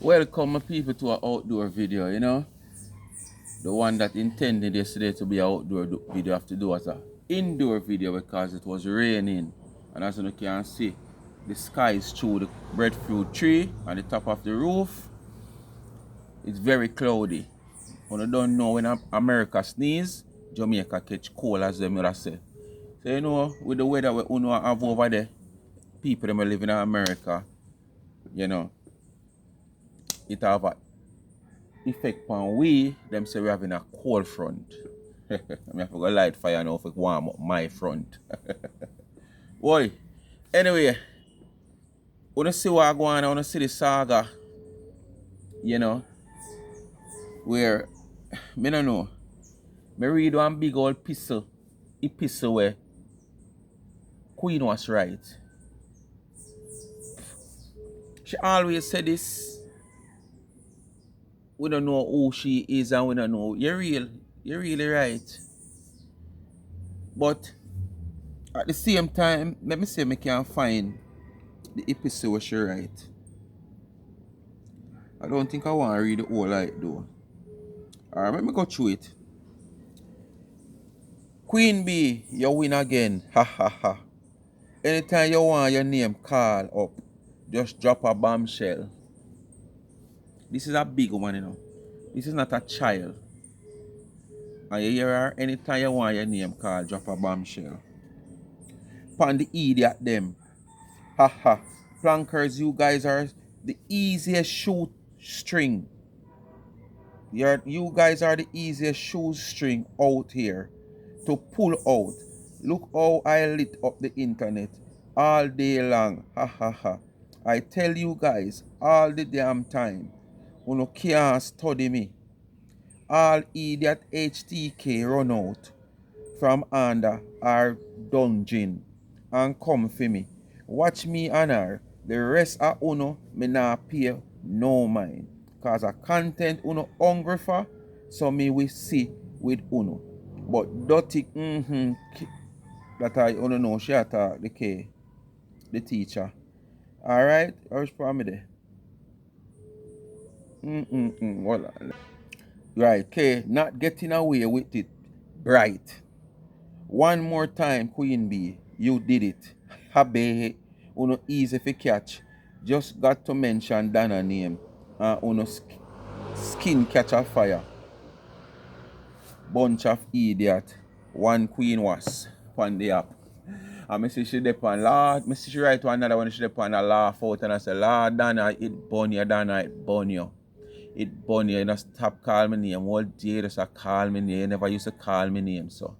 Welcome my people to an outdoor video, The one that intended yesterday to be an outdoor video have to do as an indoor video because it was raining. And as you can see, the sky is through the breadfruit tree on the top of the roof. It's very cloudy. When you don't know when America sneeze, Jamaica catch cold as them would say. So with the weather we have over there, people that live in America, it have a effect on we, them say we're having a cold front. I have to go light fire now for warm up my front. Boy, anyway, wanna see what I go on, I wanna see the saga, where, me no know, me read one big old epistle where Queen was right. She always said this, we don't know who she is and we don't know. You're really right. But at the same time, let me see if I can find the episode where she write. I don't think I want to read the whole light though. Alright, let me go through it. Queen B, you win again. Ha ha ha. Anytime you want your name call up, just drop a bombshell. This is a big one, This is not a child. And you hear her, anytime you want your name called, drop a bombshell. Upon the idiot them. Haha. Plankers, you guys are the easiest shoestring. You guys are the easiest shoestring out here to pull out. Look how I lit up the internet all day long. Ha ha ha. I tell you guys all the damn time. You can't study me. All idiot H.T.K run out from under our dungeon and come for me. Watch me and her. The rest of uno me not pay no mind. Cause a content uno hungry for, so me we see with uno. But dirty that I uno know she attack the K, the teacher. Alright, how's for me there? Well, right, K, not getting away with it. Right. One more time, Queen B, you did it. Habe, uno easy for catch. Just got to mention Donna name. Uno skin catch a fire. Bunch of idiot. One Queen was on the app. And I see she dep on Lord. I see she write one another one, she dep on a laugh out and I say, Lord Donna, it burn you, Donna, it burn you. It burn you. You don't stop calling me name. All day just call me name. You never used to call me name, so.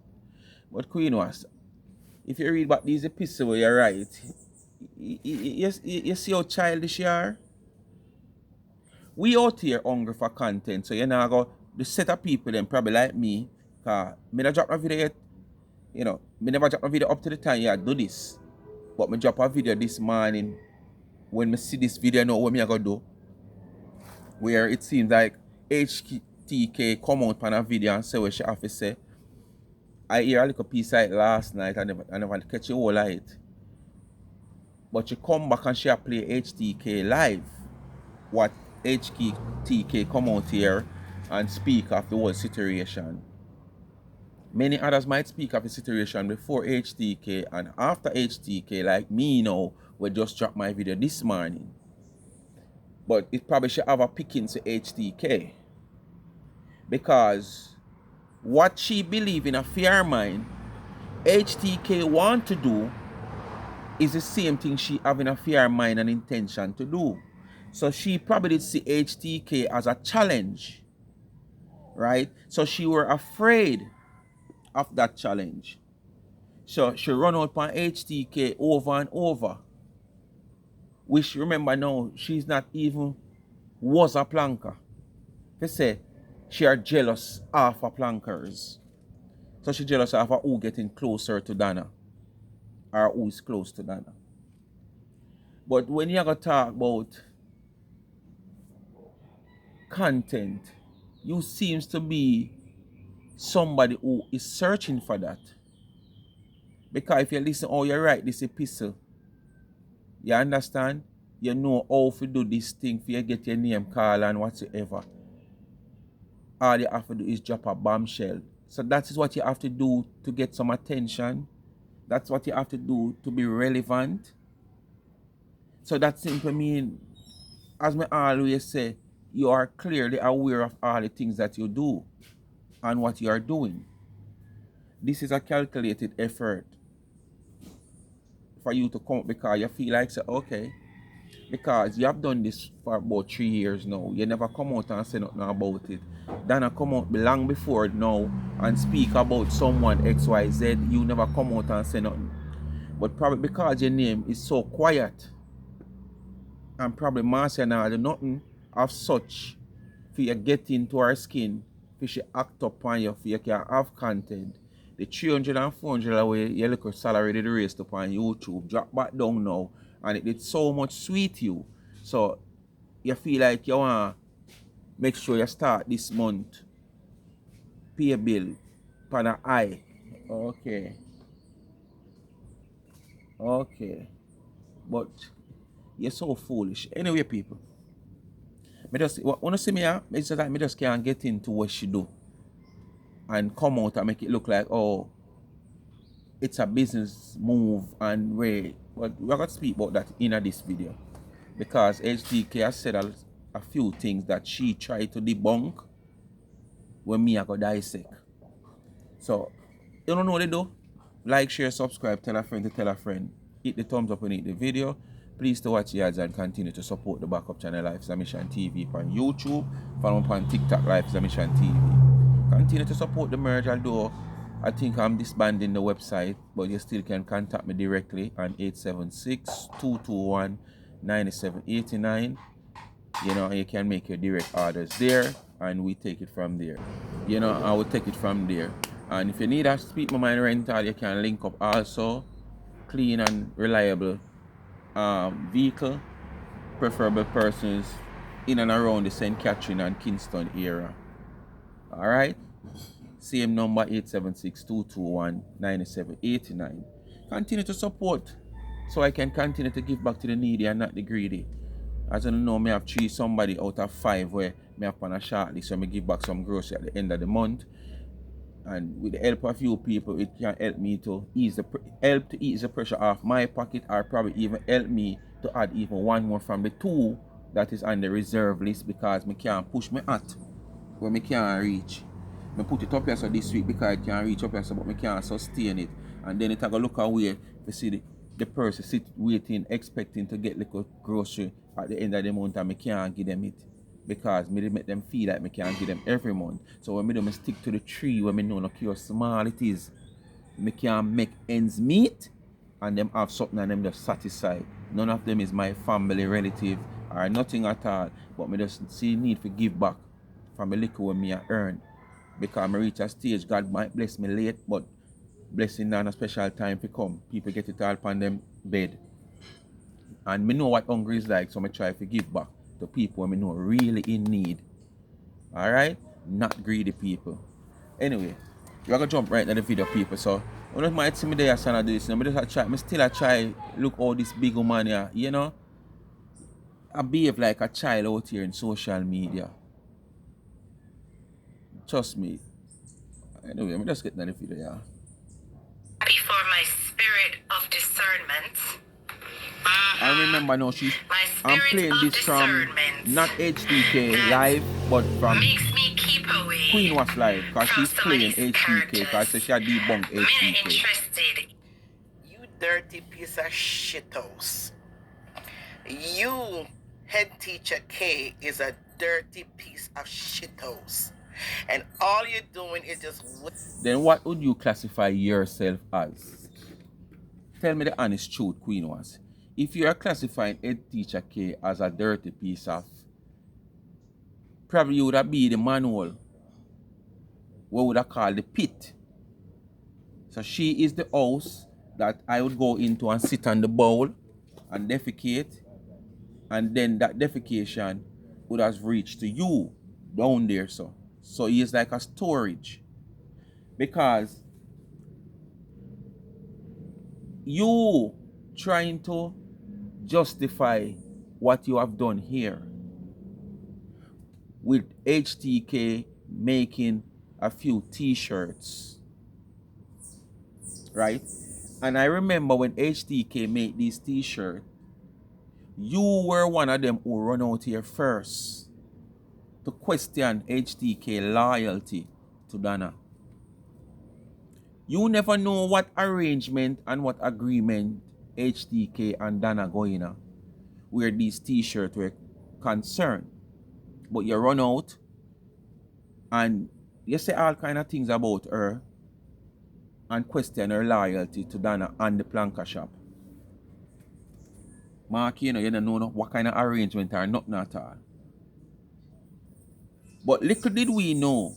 But Queen was, if you read back these epistles, you're right. You see how childish you are? We out here hungry for content, so you know go the set of people then probably like me, cause me not drop a video yet. Me never drop a video up to the time I do this. But me drop a video this morning when me see this video now what me I gonna do. Where it seems like H.T.K come out on a video and say what she have to say. I hear a little piece of it last night. I never catch the whole of it. But she come back and she play H.T.K live. What H.T.K come out here and speak of the whole situation. Many others might speak of the situation before H.T.K and after H.T.K, like me now, will just drop my video this morning. But it probably should have a picking to H.T.K. Because what she believe in a fair mind, H.T.K want to do is the same thing she having a fair mind and intention to do. So she probably did see H.T.K as a challenge, right? So she were afraid of that challenge. So she run out on H.T.K over and over. Which remember now, she's not even was a planker. They say she are jealous of her plankers. So she jealous of her who getting closer to Donna. Or who is close to Donna. But when you go talk about content, you seems to be somebody who is searching for that. Because if you listen how you write this epistle, you understand? you know how to do this thing for you get your name called and whatsoever. All you have to do is drop a bombshell. So that is what you have to do to get some attention. That's what you have to do to be relevant. So that simply means, as I always say, you are clearly aware of all the things that you do and what you are doing. This is a calculated effort for you to come up because you feel like, say, okay, because you have done this for about 3 years now. You never come out and say nothing about it. Donna come out long before now and speak about someone XYZ. You never come out and say nothing. But probably because your name is so quiet, and probably Marcia now do nothing of such for you get into our skin, for she act up on you, for you can have content. The 300 and 400 away your little salary did raised up on YouTube, drop back down now, and it did so much sweet you. So you feel like you want to make sure you start this month, pay a bill, pan a eye. Okay, okay. But you're so foolish. Anyway, people. Me just wanna see me it's just like me just can't get into what she do and come out and make it look like, oh, it's a business move and way. But we're gonna speak about that in this video. Because H.T.K has said a few things that she tried to debunk when me I go dissect. So you don't know what they do? Like, share, subscribe, tell a friend to tell a friend. Hit the thumbs up when you hit the video. Please to watch the ads and continue to support the backup channel Life is a Mission TV on YouTube. Follow me on TikTok Life is a Mission TV. Continue to support the merge, although I think I'm disbanding the website, but you still can contact me directly on 876-221-9789. You know, and you can make your direct orders there and we take it from there. You know, I will take it from there. And if you need a Speak My Mind rental, you can link up also. Clean and reliable vehicle, preferable persons in and around the St. Catherine and Kingston area. Alright? Same number 876-221-9789. Continue to support so I can continue to give back to the needy and not the greedy. As you know, me have choose somebody out of 5 where me have on a short list, so me give back some grocery at the end of the month. And with the help of a few people, it can help me to ease the pressure off my pocket, or probably even help me to add even one more from the 2 that is on the reserve list, because me can't push me at where me can't reach. Me put it up here so this week because it can reach up here so, but me can't sustain it. And then it I go look away to see the person sit waiting, expecting to get little grocery at the end of the month, and me can't give them it. Because me make them feel like me can't give them every month. So when me do, me stick to the 3 when me know look how small it is. Me can make ends meet and them have something and them just satisfied. None of them is my family, relative, or nothing at all. But me just see need to give back from a little when me I earn. Because I reach a stage, God might bless me late, but blessing on a special time to come. People get it all upon them bed. And me know what hungry is like, so I try to give back to people when I know really in need. Alright? Not greedy people. Anyway, we're gonna jump right into the video, people. So when you might see me there and I do this, I still try look all this big woman here, you know. I behave like a child out here in social media. Trust me. Anyway, I'm just getting into the video, yeah. Before my spirit of discernment. I remember now I'm playing this from not H.T.K live, but from makes me keep away Queen Wasp live, because she's playing H.T.K, because she had debunked H.T.K. You dirty piece of shithouse. You, head teacher K, is a dirty piece of shithouse. And all you're doing is just... Then what would you classify yourself as? Tell me the honest truth, Queen Wasp. If you are classifying head teacher K as a dirty piece of, probably you would have be the manual. What would I call the pit? So she is the house that I would go into and sit on the bowl and defecate. And then that defecation would have reached to you down there. So he is like a storage. Because you trying to justify what you have done here with H.T.K making a few T-shirts, right? And I remember when H.T.K made these T-shirts, you were one of them who run out here first to question H.T.K loyalty to Donna. You never know what arrangement and what agreement H.T.K and Donna going on where these T-shirts were concerned. But you run out and you say all kind of things about her and question her loyalty to Donna and the planker shop. Mark, you don't know what kind of arrangement or nothing at all. But little did we know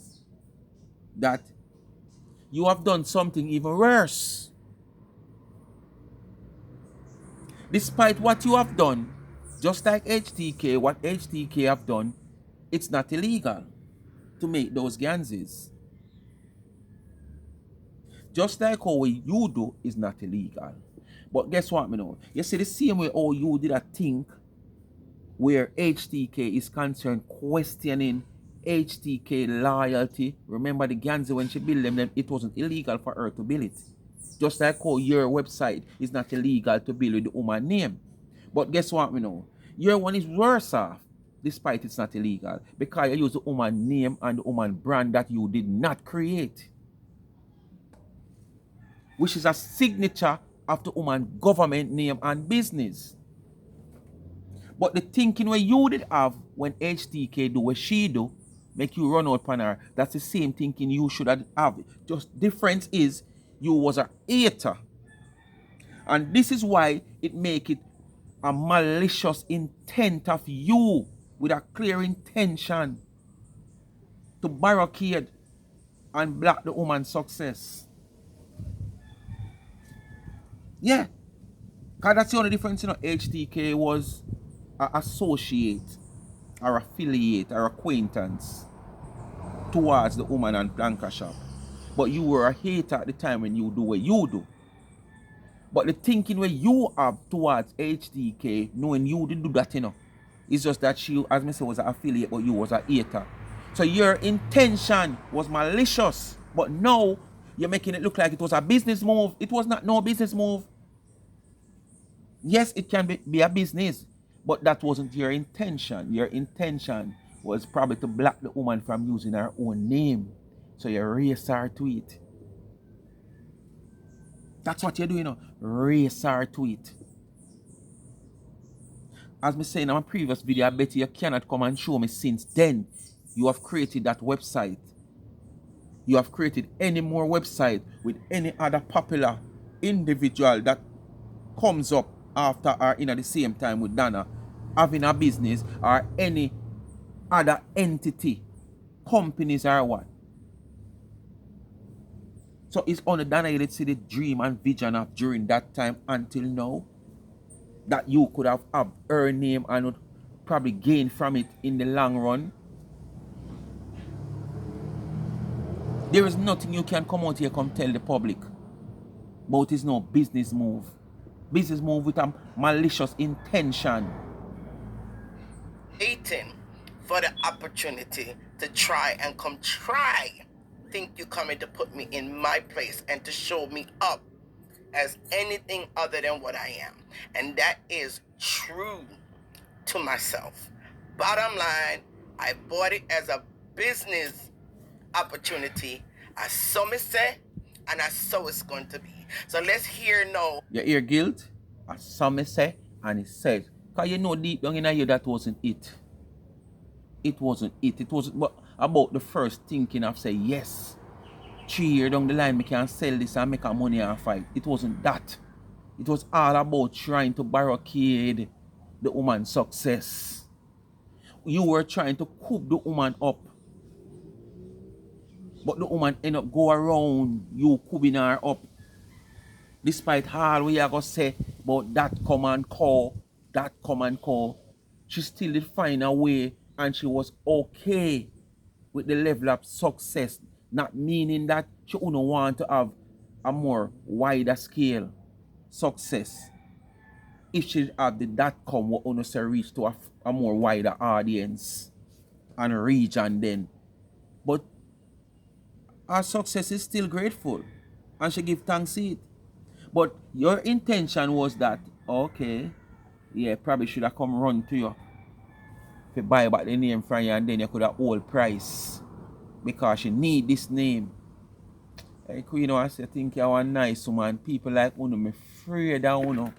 that you have done something even worse. Despite what you have done, just like H.T.K, what H.T.K have done, it's not illegal to make those ganses. Just like how you do is not illegal. But guess what, me know? You see the same way how you did a think where H.T.K is concerned questioning H.T.K loyalty. Remember the ganze when she built them, it wasn't illegal for her to build it. Just like how your website is not illegal to build with the woman name. But guess what, me know? Your one is worse off, despite it's not illegal, because you use the woman name and the woman brand that you did not create, which is a signature of the woman government name and business. But the thinking where you did have when H.T.K do what she do, make you run out upon her, that's the same thinking you should have. Just difference is you was a hater. And this is why it make it a malicious intent of you with a clear intention to barricade and block the woman's success. Yeah. Because that's the only difference, H.T.K was an associate or affiliate or acquaintance towards the woman and planker shop. But you were a hater at the time when you do what you do. But the thinking where you have towards H.T.K, knowing you did do that, it's just that she, as I said, was an affiliate, but you was a hater. So your intention was malicious, but now you're making it look like it was a business move. It was not no business move. Yes, it can be a business, but that wasn't your intention. Your intention was probably to block the woman from using her own name. So you erase her tweet. That's what you're doing, erase her tweet. As me saying in my previous video, I bet you cannot come and show me since then you have created that website. You have created any more website with any other popular individual that comes up after or in at the same time with Donna having a business or any other entity, companies or what. So it's only Donna you did see the dream and vision of during that time until now that you could have her name and would probably gain from it in the long run. There is nothing you can come out here come tell the public but it's no business move. Business move with a malicious intention. Waiting for the opportunity to try. Think you coming to put me in my place and to show me up as anything other than what I am. And that is true to myself. Bottom line, I bought it as a business opportunity. I saw me say, and I saw it's going to be. So let's hear no. You hear guilt? I saw me say, and it said. Because you know deep down in here that wasn't it. It wasn't it. It was about the first thinking of say, yes, 3 years down the line, we can sell this and make our money and fight. It wasn't that. It was all about trying to barricade the woman's success. You were trying to coop the woman up. But the woman end up go around you cooping her up. Despite all we are going to say about that command call, she still did find a way and she was okay with the level of success. Not meaning that she wouldn't want to have a more wider scale success. if she have the .com, what uno say reach to a more wider audience and region then. But her success is still grateful. And she give thanks to it. But your intention was that, okay, yeah, probably should have come run to you to buy back the name from you and then you could have hold price. Because she need this name. Hey, Queen, I think you're a nice woman. People like Uno, me afraid of Uno.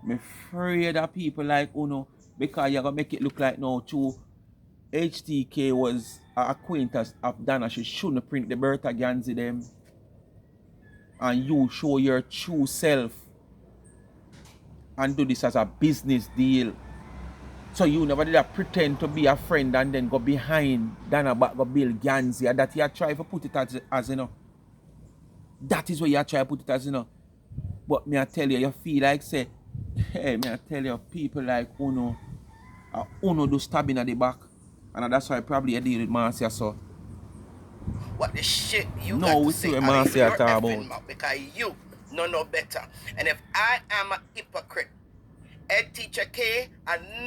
Me afraid of people like Uno. Because you're going to make it look like now too. H.T.K was an acquaintance of Donna. She shouldn't print the Bertha Ganzi them. And you show your true self. And do this as a business deal. So you never did pretend to be a friend and then go behind Donna back go build Ganzi. And that you try to put it as you know. That is what you try to put it as, you know. But me I tell you feel like say, hey, me I tell you, people like Uno, Uno do stabbing at the back. And that's why probably you deal with Marcia so. What the shit you No, got we to see say what out of Marcia your talk effing about. mouth, because you know better. And if I am a hypocrite, H.T.K,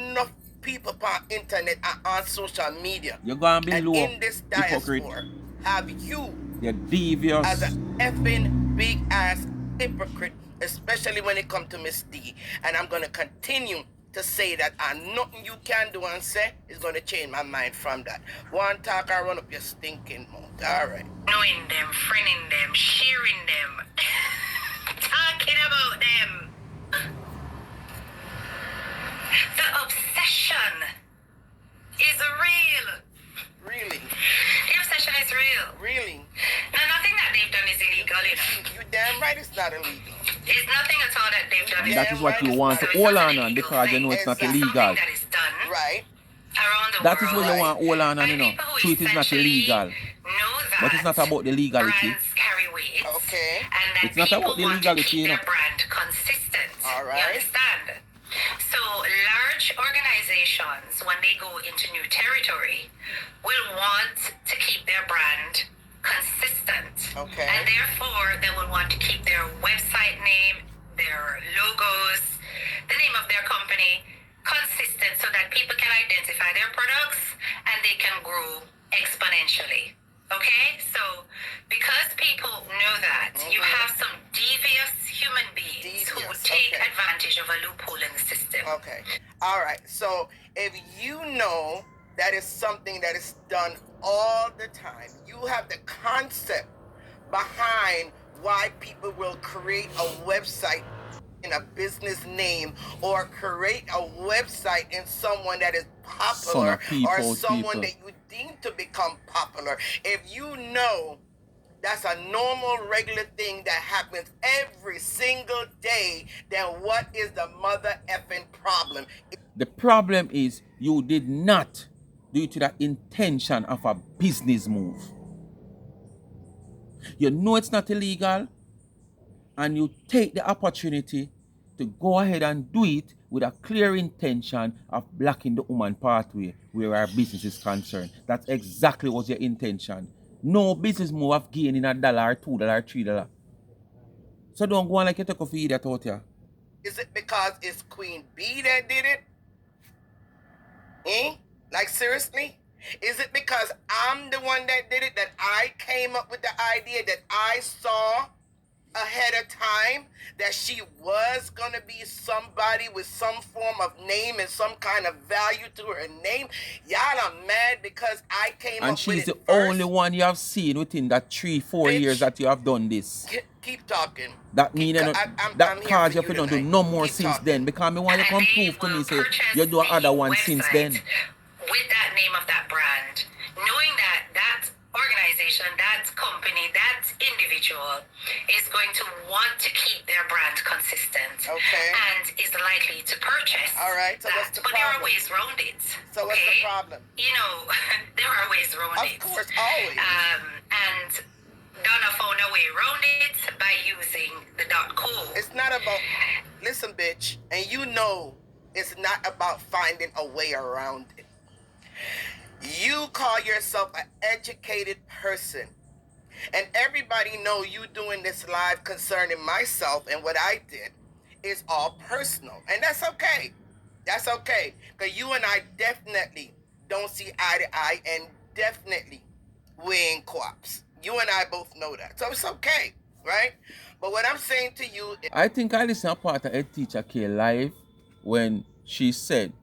enough people on internet and on social media You're gonna be and low, in this hypocrite. diaspora have you You're devious. as an effing big ass hypocrite, especially when it comes to Miss D. And I'm gonna continue to say that, and nothing you can do and say is gonna change my mind from that. One talk, I run up your stinking mouth. Alright. Knowing them, friending them, sharing them, talking about them. The obsession is real. Really? The obsession is real. Really? Now, nothing that they've done is illegal, you know. You damn right it's not illegal. It's nothing at all that they've done. And is that is what you want to So it's hold not on an and illegal because you thing. know it's not Exactly. illegal. Something that is done Right? around the That is world. what you want to hold on and, you know. By people who True, it is not essentially illegal. know that But it's not about the legality. brands carry weight. Okay. And that It's not people about the want to legality, keep you know. their brand consistent. All right. You understand? So large organizations, when they go into new territory, will want to keep their brand consistent. Okay. And therefore, they will want to keep their website name, their logos, the name of their company consistent so that people can identify their products and they can grow exponentially. Okay? So, because people know that, you have some devious human beings who would take okay. advantage of a loophole in the system. Okay. All right. So if you know that is something that is done all the time, you have the concept behind why people will create a website in a business name or create a website in someone that is popular or someone that you deem to become popular. If you know that's a normal, regular thing that happens every single day, then what is the mother effing problem? The problem is you did not do it to the intention of a business move. You know it's not illegal and you take the opportunity to go ahead and do it with a clear intention of blocking the woman pathway where our business is concerned. That's exactly what your intention. No business move of gaining $1, $2, $3. So don't go on like you take off idiot out here. Is it because it's Queen B that did it? Like seriously? Is it because I'm the one that did it, that I came up with the idea, that I saw ahead of time that she was going to be somebody with some form of name and some kind of value to her name? Y'all are mad because I came up with it And she's the first? only one you have seen within that 3-4 years that you have done this. Keep talking. That mean that cause you don't do no more since then, because me want you come prove to me say you do other one since then. With that name of that brand, knowing that that organization, that company, that individual is going to want to keep their brand consistent, and is likely to purchase. All right, so that. what's the but problem? there are ways around it. So what's the problem? You know, there are ways around it. Of course, always. And Donna found a way around it by using the .co. It's not about, listen, bitch, and you know it's not about finding a way around it. You call yourself an educated person, and everybody know you doing this live concerning myself and what I did is all personal. And that's okay. That's okay. Because you and I definitely don't see eye to eye, and definitely we ain't co-ops. You and I both know that. So it's okay, right? But what I'm saying to you is, I think I listened to part of H.T.K live when she said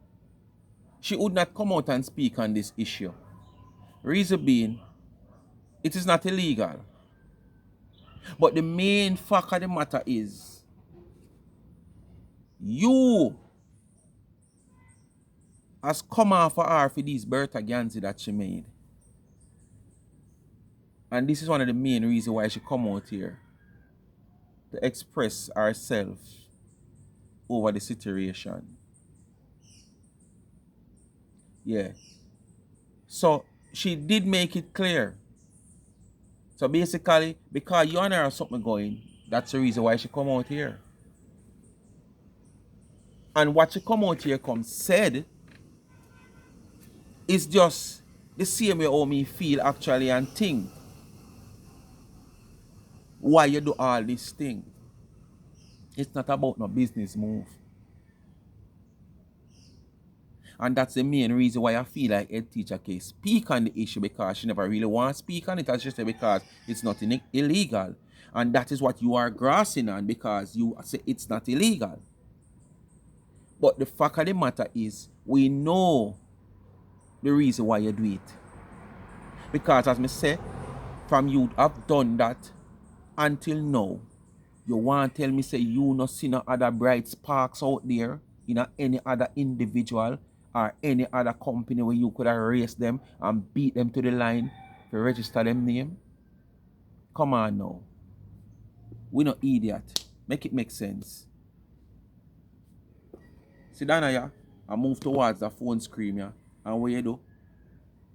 she would not come out and speak on this issue. Reason being, it is not illegal. But the main fact of the matter is, you has come off for her for these Bertha Ganzi that she made. And this is one of the main reasons why she come out here to express herself over the situation. Yeah. So she did make it clear. So basically, because you and her have something going, that's the reason why she come out here. And what she come out here said is just the same way how me feel actually and think. Why you do all this thing? It's not about no business move. And that's the main reason why I feel like H.T.K speak on the issue, because she never really wants to speak on it, as she said, because it's not illegal. And that is what you are grasping on, because you say it's not illegal. But the fact of the matter is, we know the reason why you do it. Because as I say, from you have done that until now, you want to tell me say you not see no other bright sparks out there in any other individual or any other company where you could have raced them and beat them to the line to register them name? Come on now. We no idiot. Make it make sense. See Donna, yeah? I move towards the phone screen, yeah? And what you do?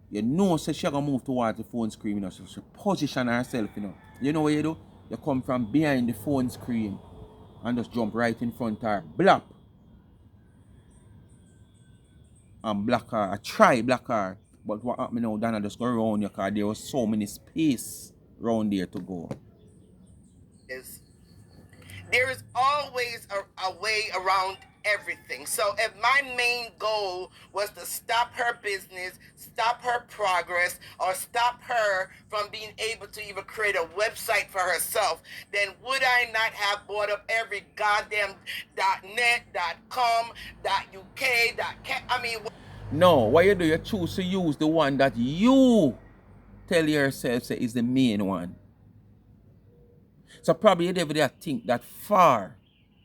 You know say she gonna move towards the phone screen, you know, so she position herself, you know. You know what you do? You come from behind the phone screen and just jump right in front of her. Blap. And block her. I try block her. But what happened now, Donna just go around you because there was so many space around there to go. there is always a way around everything. So if my main goal was to stop her business, stop her progress, or stop her from being able to even create a website for herself, then would I not have bought up every goddamn .net, .com, .uk, I mean... No, what you do, you choose to use the one that you tell yourself say is the main one. So probably you never think that far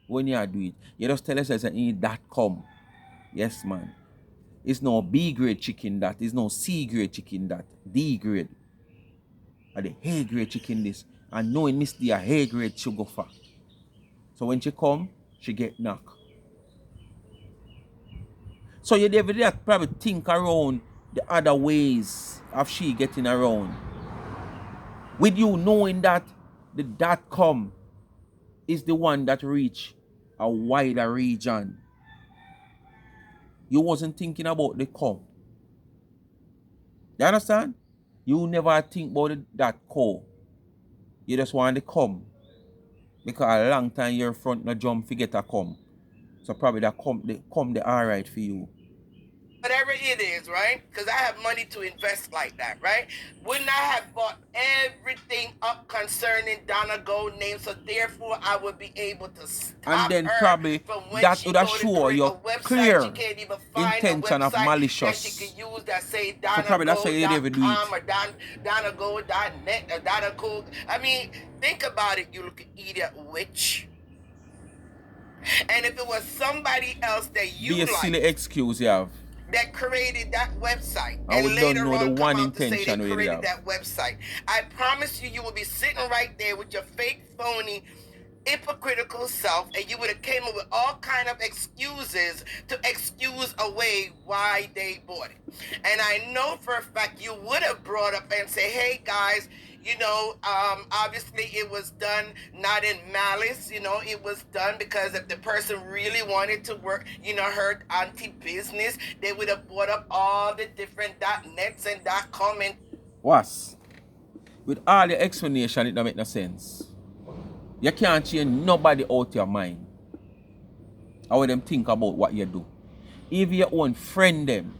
when you do it. You just tell yourself that you need .com. Yes, man. It's no B grade chicken that. It's no C grade chicken that. D grade. Or the A grade chicken this. And knowing Miss D a A grade she go for. So when she come, she get knocked. So you never probably think around the other ways of she getting around. With you knowing that the .com is the one that reach a wider region. You wasn't thinking about the com. You understand? You never think about the .co. You just want the com. Because a long time your front no jump forget a com. So probably that come the alright for you. Whatever it is, right? Because I have money to invest like that, right? Wouldn't I have bought everything up concerning Donna Gold name, so therefore I would be able to stop and then her probably from when that she would go to assure create your a website, clear she can't even find intention a of website malicious. that she could use that say So probably that's why you never do DonnaGold.com it. or DonnaGold.net or DonnaGold. I mean, think about it, you look idiot witch. And if it was somebody else that you Be a silly excuse you have. that created that website, And we later don't know the on one come out to say intention they we created have. that website, I promise you, you will be sitting right there with your fake, phony, hypocritical self, and you would have came up with all kind of excuses to excuse away why they bought it. And I know for a fact you would have brought up and say, hey guys, you know, obviously it was done not in malice, you know, it was done because if the person really wanted to work, you know, her anti-business, they would have brought up all the different .nets and .com and... Wasp, with all the explanation, it don't make no sense. You can't change nobody out your mind. How them think about what you do. Even your own friend them.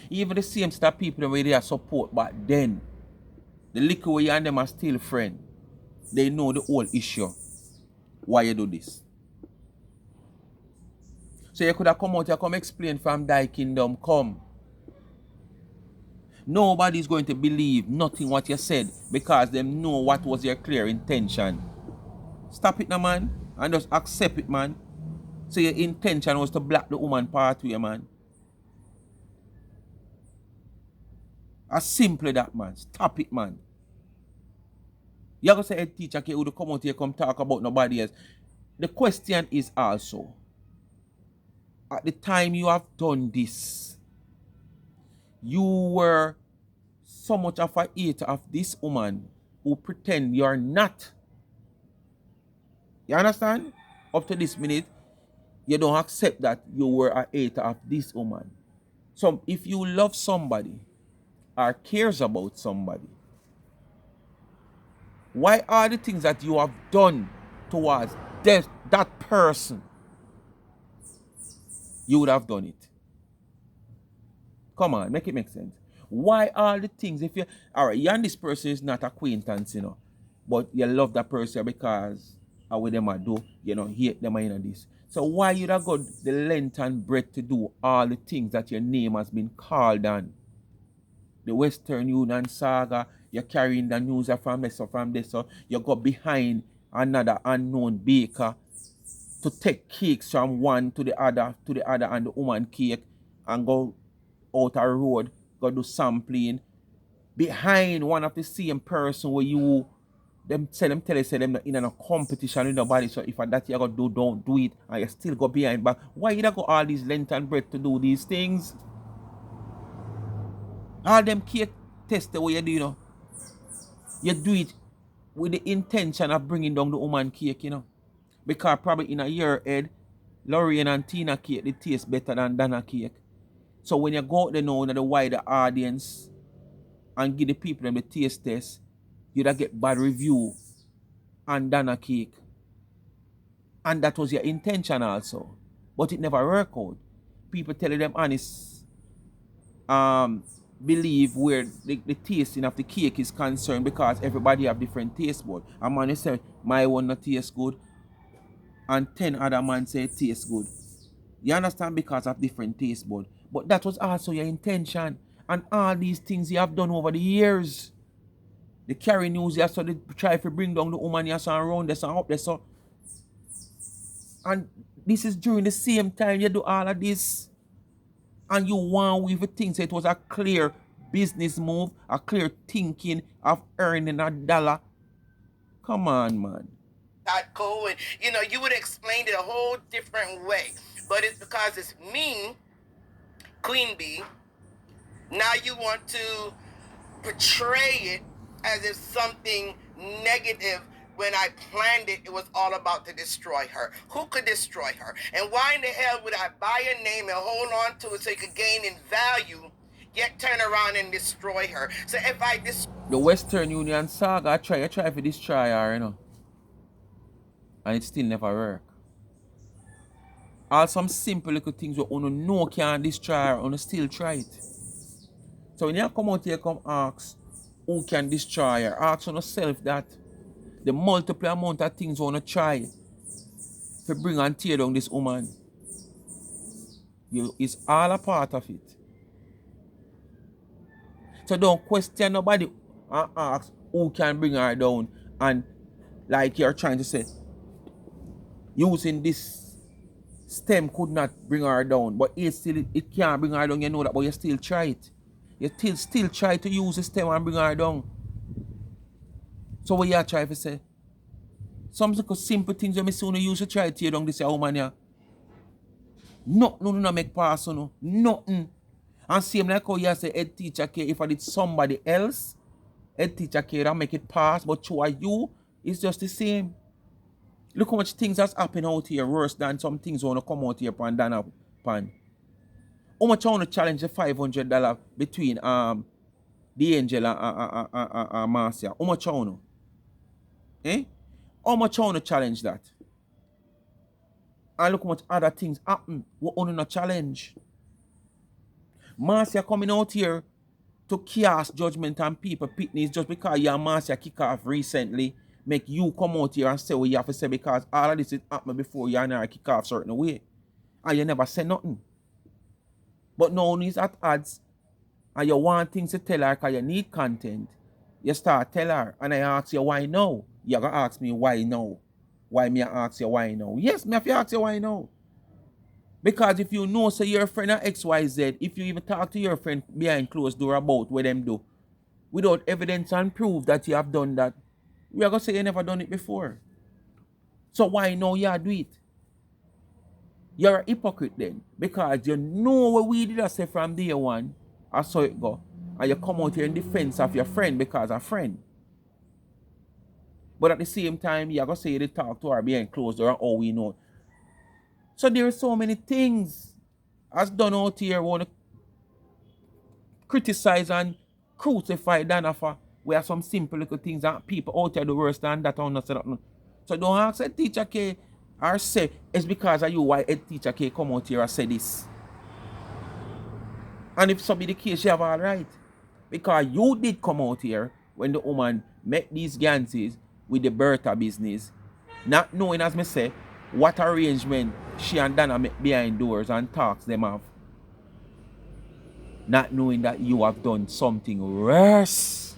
Even the same set of people where they are support, but then the little way you and them are still friends. They know the whole issue. Why you do this. So you could have come out, you come explain from thy kingdom come. Nobody's going to believe nothing what you said because they know what was your clear intention. Stop it now, man, and just accept it, man. So your intention was to block the woman pathway, man. As simple as that, man. Stop it, man. You're going to say H.T.K would come out here come talk about nobody else. The question is also, at the time you have done this, you were so much of a hater of this woman who pretend you're not. You understand? Up to this minute, you don't accept that you were a hater of this woman. So if you love somebody or cares about somebody, why are the things that you have done towards that person, you would have done it? Come on, make it make sense. Why are the things, if you, all right, you and this person is not acquaintance, but you love that person because of what them do, hate them and this. So why you have got the length and breadth to do all the things that your name has been called on? The Western Union saga, you're carrying the news from this or from this, so you go behind another unknown baker to take cakes from one to the other, and the woman cake, and go out a road, go do sampling behind one of the same person where you tell you say them in a competition with nobody. So if that you gotta do, don't do it, and you still go behind. But why you got all these length and breadth to do these things? All them cake test the way you do, you do it with the intention of bringing down the woman cake, because probably in a year head, Lorraine and Tina cake they taste better than Donna cake. So when you go out there now in the wider audience and give the people them the taste test, you'd get bad review on Donna cake. And that was your intention also. But it never worked out. People telling them honest believe where the tasting of the cake is concerned, because everybody have different taste buds. A man say my one not taste good and 10 other man say it tastes good. You understand? Because of different taste buds. But that was also your intention. And all these things you have done over the years. The carry news, you so they try to bring down the woman you saw around this and up there. So. And this is during the same time you do all of this. And you want with things. So it was a clear business move, a clear thinking of earning a dollar. Come on, man. Go and you would explain it a whole different way. But it's because it's me, Queen Bee. Now you want to portray it as if something negative. When I planned it, it was all about to destroy her. Who could destroy her? And why in the hell would I buy a name and hold on to it so it could gain in value, yet turn around and destroy her? So if I the Western Union saga, I try to destroy her, and it still never work. All some simple little things where you know can't destroy her, you still try it. So when you come out here, come ask who can destroy her, ask yourself that. The multiple amount of things you want to try to bring and tear down this woman. It's all a part of it. So don't question nobody and ask who can bring her down. And like you're trying to say, using this stem could not bring her down, but it can't bring her down, you know that, but you still try it. You still try to use the stem and bring her down. So what you try to say? Some simple things you may soon use to try to tear down this woman here. Nothing no make pass, nothing. And same like how you say H.T.K, if I did somebody else, H.T.K that make it pass, but to you, it's just the same. Look how much things has happened out here worse than some things want to come out here pan Donna pan. How much I want to challenge the $500 between the angel and Marcia? How much I want to? Eh? How much I want to challenge that? And look how much other things happen. We only no challenge. Marcia coming out here to cast judgment on people pitness just because your Marcia kick off recently. Make you come out here and say what you have to say because all of this is happening before you and I kick off certain way. And you never say nothing. But now when it's at odds and you want things to tell her because you need content, you start tell her and I ask you why now. You're going to ask me why now. Why me ask you why now? Yes, me have to ask you why now. Because if you know say your friend at XYZ, if you even talk to your friend behind closed door about what them do, without evidence and proof that you have done that, we are going to say you never done it before. So why now you do it? You're a hypocrite then. Because you know what we did I say from day one, I saw it go. And you come out here in defense of your friend because a friend. But at the same time, you're going to say you did talk to her behind closed door and all we know. So there are so many things as done out here want to criticize and crucify Donna for. We have some simple little things that people out here do worse than that. So don't ask H.T.K or say it's because of you why H.T.K come out here and say this. And if so be the case, you have all right. Because you did come out here when the woman met these Ganses with the Bertha business, not knowing, as me say, what arrangement she and Donna make behind doors and talks them have. Not knowing that you have done something worse.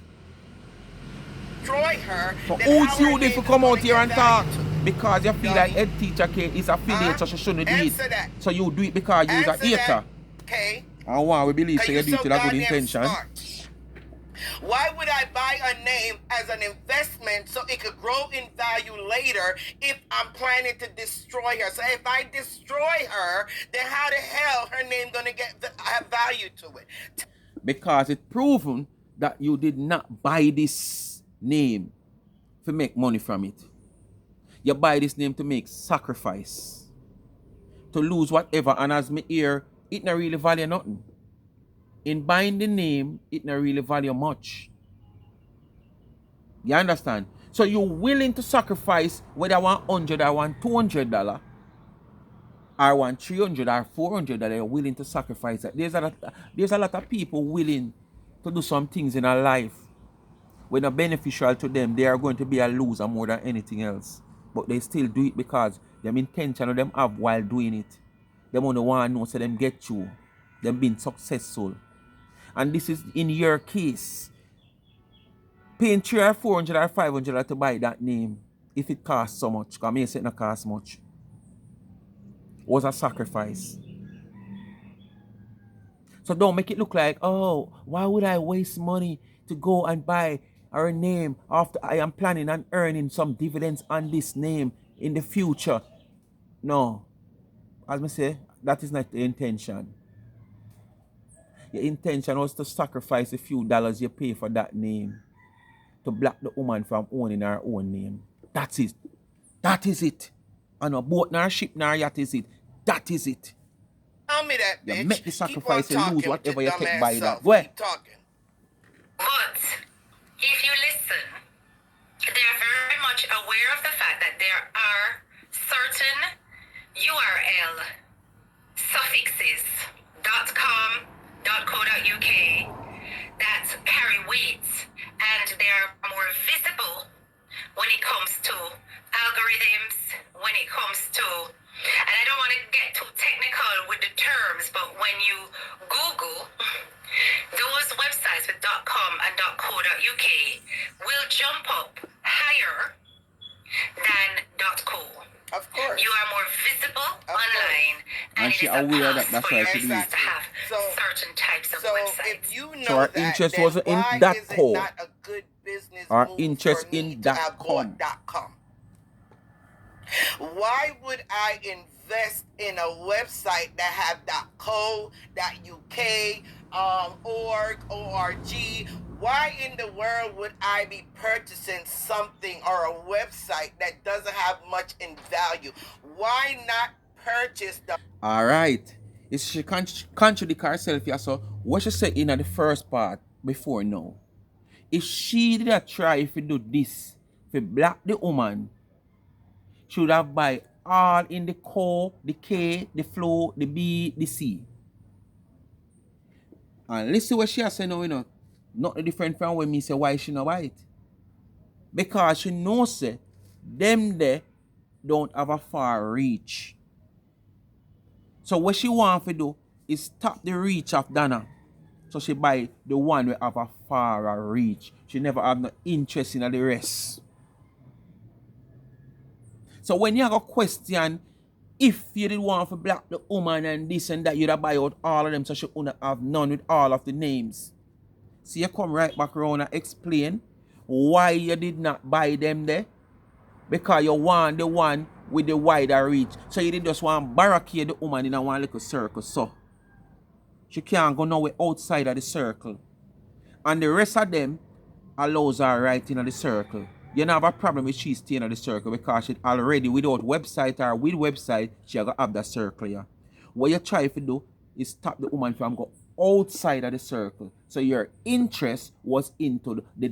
Destroy her. So then who's our you name to is come gonna out here get and talk? valued. Because you feel like H.T.K is affiliate, so she shouldn't do it. Answer that. So you do it because you're a Answer hater. that, okay? And why we believe so you do it with a good goddamn intention. smart. Why would I buy a name as an investment so it could grow in value later if I'm planning to destroy her? So if I destroy her, then how the hell her name gonna have value to it? Because it's proven that you did not buy this name to make money from it. You buy this name to make sacrifice. To lose whatever. And as me hear, it not really value nothing. In buying the name, it not really value much. You understand? So you're willing to sacrifice whether I want $100 or want $200 or want $300 or $400, you're willing to sacrifice that. There's a lot of people willing to do some things in their life when are beneficial to them. They are going to be a loser more than anything else. But they still do it because them intention of them have while doing it. Them only want to know so them get you. Them being successful. And this is in your case. Paying $300 or $400 or $500 to buy that name, if it costs so much, because me say it not cost much, was a sacrifice. So don't make it look like, oh, why would I waste money to go and buy our name after I am planning on earning some dividends on this name in the future? No. As I say, that is not the intention. Your intention was to sacrifice a few dollars you pay for that name to block the woman from owning her own name. That's it. That is it. And a boat nor ship nor yacht is it. That is it. Tell me that, bitch. You make the sacrifice and lose whatever you take by that. Go Go Keep talking. But if you listen, they're very much aware of the fact that there are certain URL suffixes .com, .co.uk that carry weight and they're more visible when it comes to algorithms, when it comes to, and I don't want to get too technical with the terms, but when you Google, those websites with .com and .co.uk will jump up higher than .co. Of course. You are more visible online, And and she it is a aware plus that that's for why your she do business it. to have certain types of So websites. if you know So our that, interest then wasn't in why that is it core. not a good business Our move interest for me in to that have com. bought .com? Why would I invest in a website that have .co, .uk, .org? Why in the world would I be purchasing something or a website that doesn't have much in value? Why not purchase the... All right. If she contradict herself here, so what she said in the first part before now. If she did a try if you do this, if you block the woman, she would have buy all in the co, the K, the flow, the B, the C. And listen what she has said now, not different from when me say why she not buy it. Because she knows say them there don't have a far reach. So what she want to do is stop the reach of Donna. So she buy the one we have a far reach. She never have no interest in the rest. So when you have a question, if you did want to block the woman and this and that, you'd have buy out all of them so she wouldn't have none with all of the names. So you come right back around and explain why you did not buy them there. Because you want the one with the wider reach. So you did just want to barricade the woman in a one little circle. So she can't go nowhere outside of the circle. And the rest of them allows her right in the circle. You don't have a problem with she staying in the circle because she already without website or with website, she have that circle. Yeah. What you try to do is stop the woman from go outside of the circle. So your interest was into the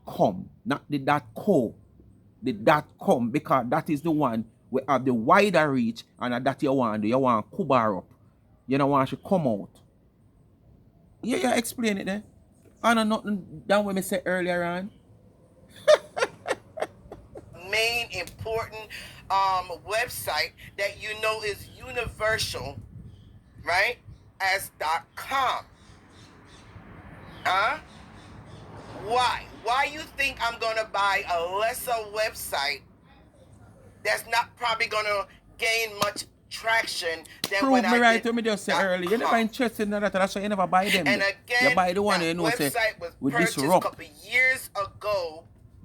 .com, not the .co. The .com, because that is the one we have the wider reach and that you want to do. You want to cover up. You don't want to come out. Yeah, explain it there. I know nothing than what I said earlier on. Main important website that you know is universal, right? As .com. Huh? Why? Why you think I'm gonna buy a lesser website that's not probably gonna gain much traction than Prove when me I right did to me just say .com. earlier. You never interested in that, that's why you never buy them. And again, you buy the one that you know say website was with purchased a disrupt couple years ago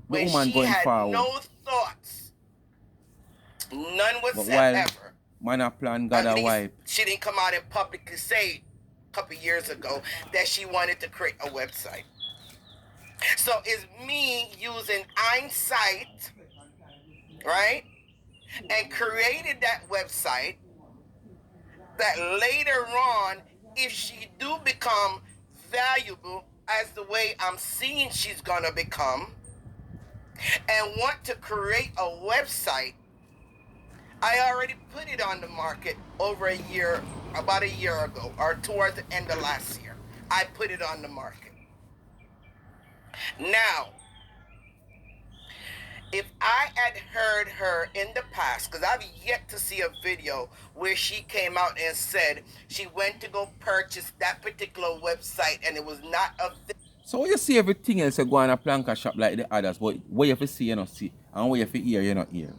the when woman she going had forward. no thoughts, none But whatsoever. while man a plan God At a least wipe. she didn't come out and publicly say a couple years ago that she wanted to create a website. So it's me using hindsight, right? And created that website that later on, if she do become valuable as the way I'm seeing she's gonna become, and want to create a website, I already put it on the market over a year, about a year ago, or towards the end of last year. I put it on the market. Now, if I had heard her in the past, because I've yet to see a video where she came out and said she went to go purchase that particular website and it was not a So when you see everything else you go on a planka shop like the others, but what you see you not see, and what you hear you not hear.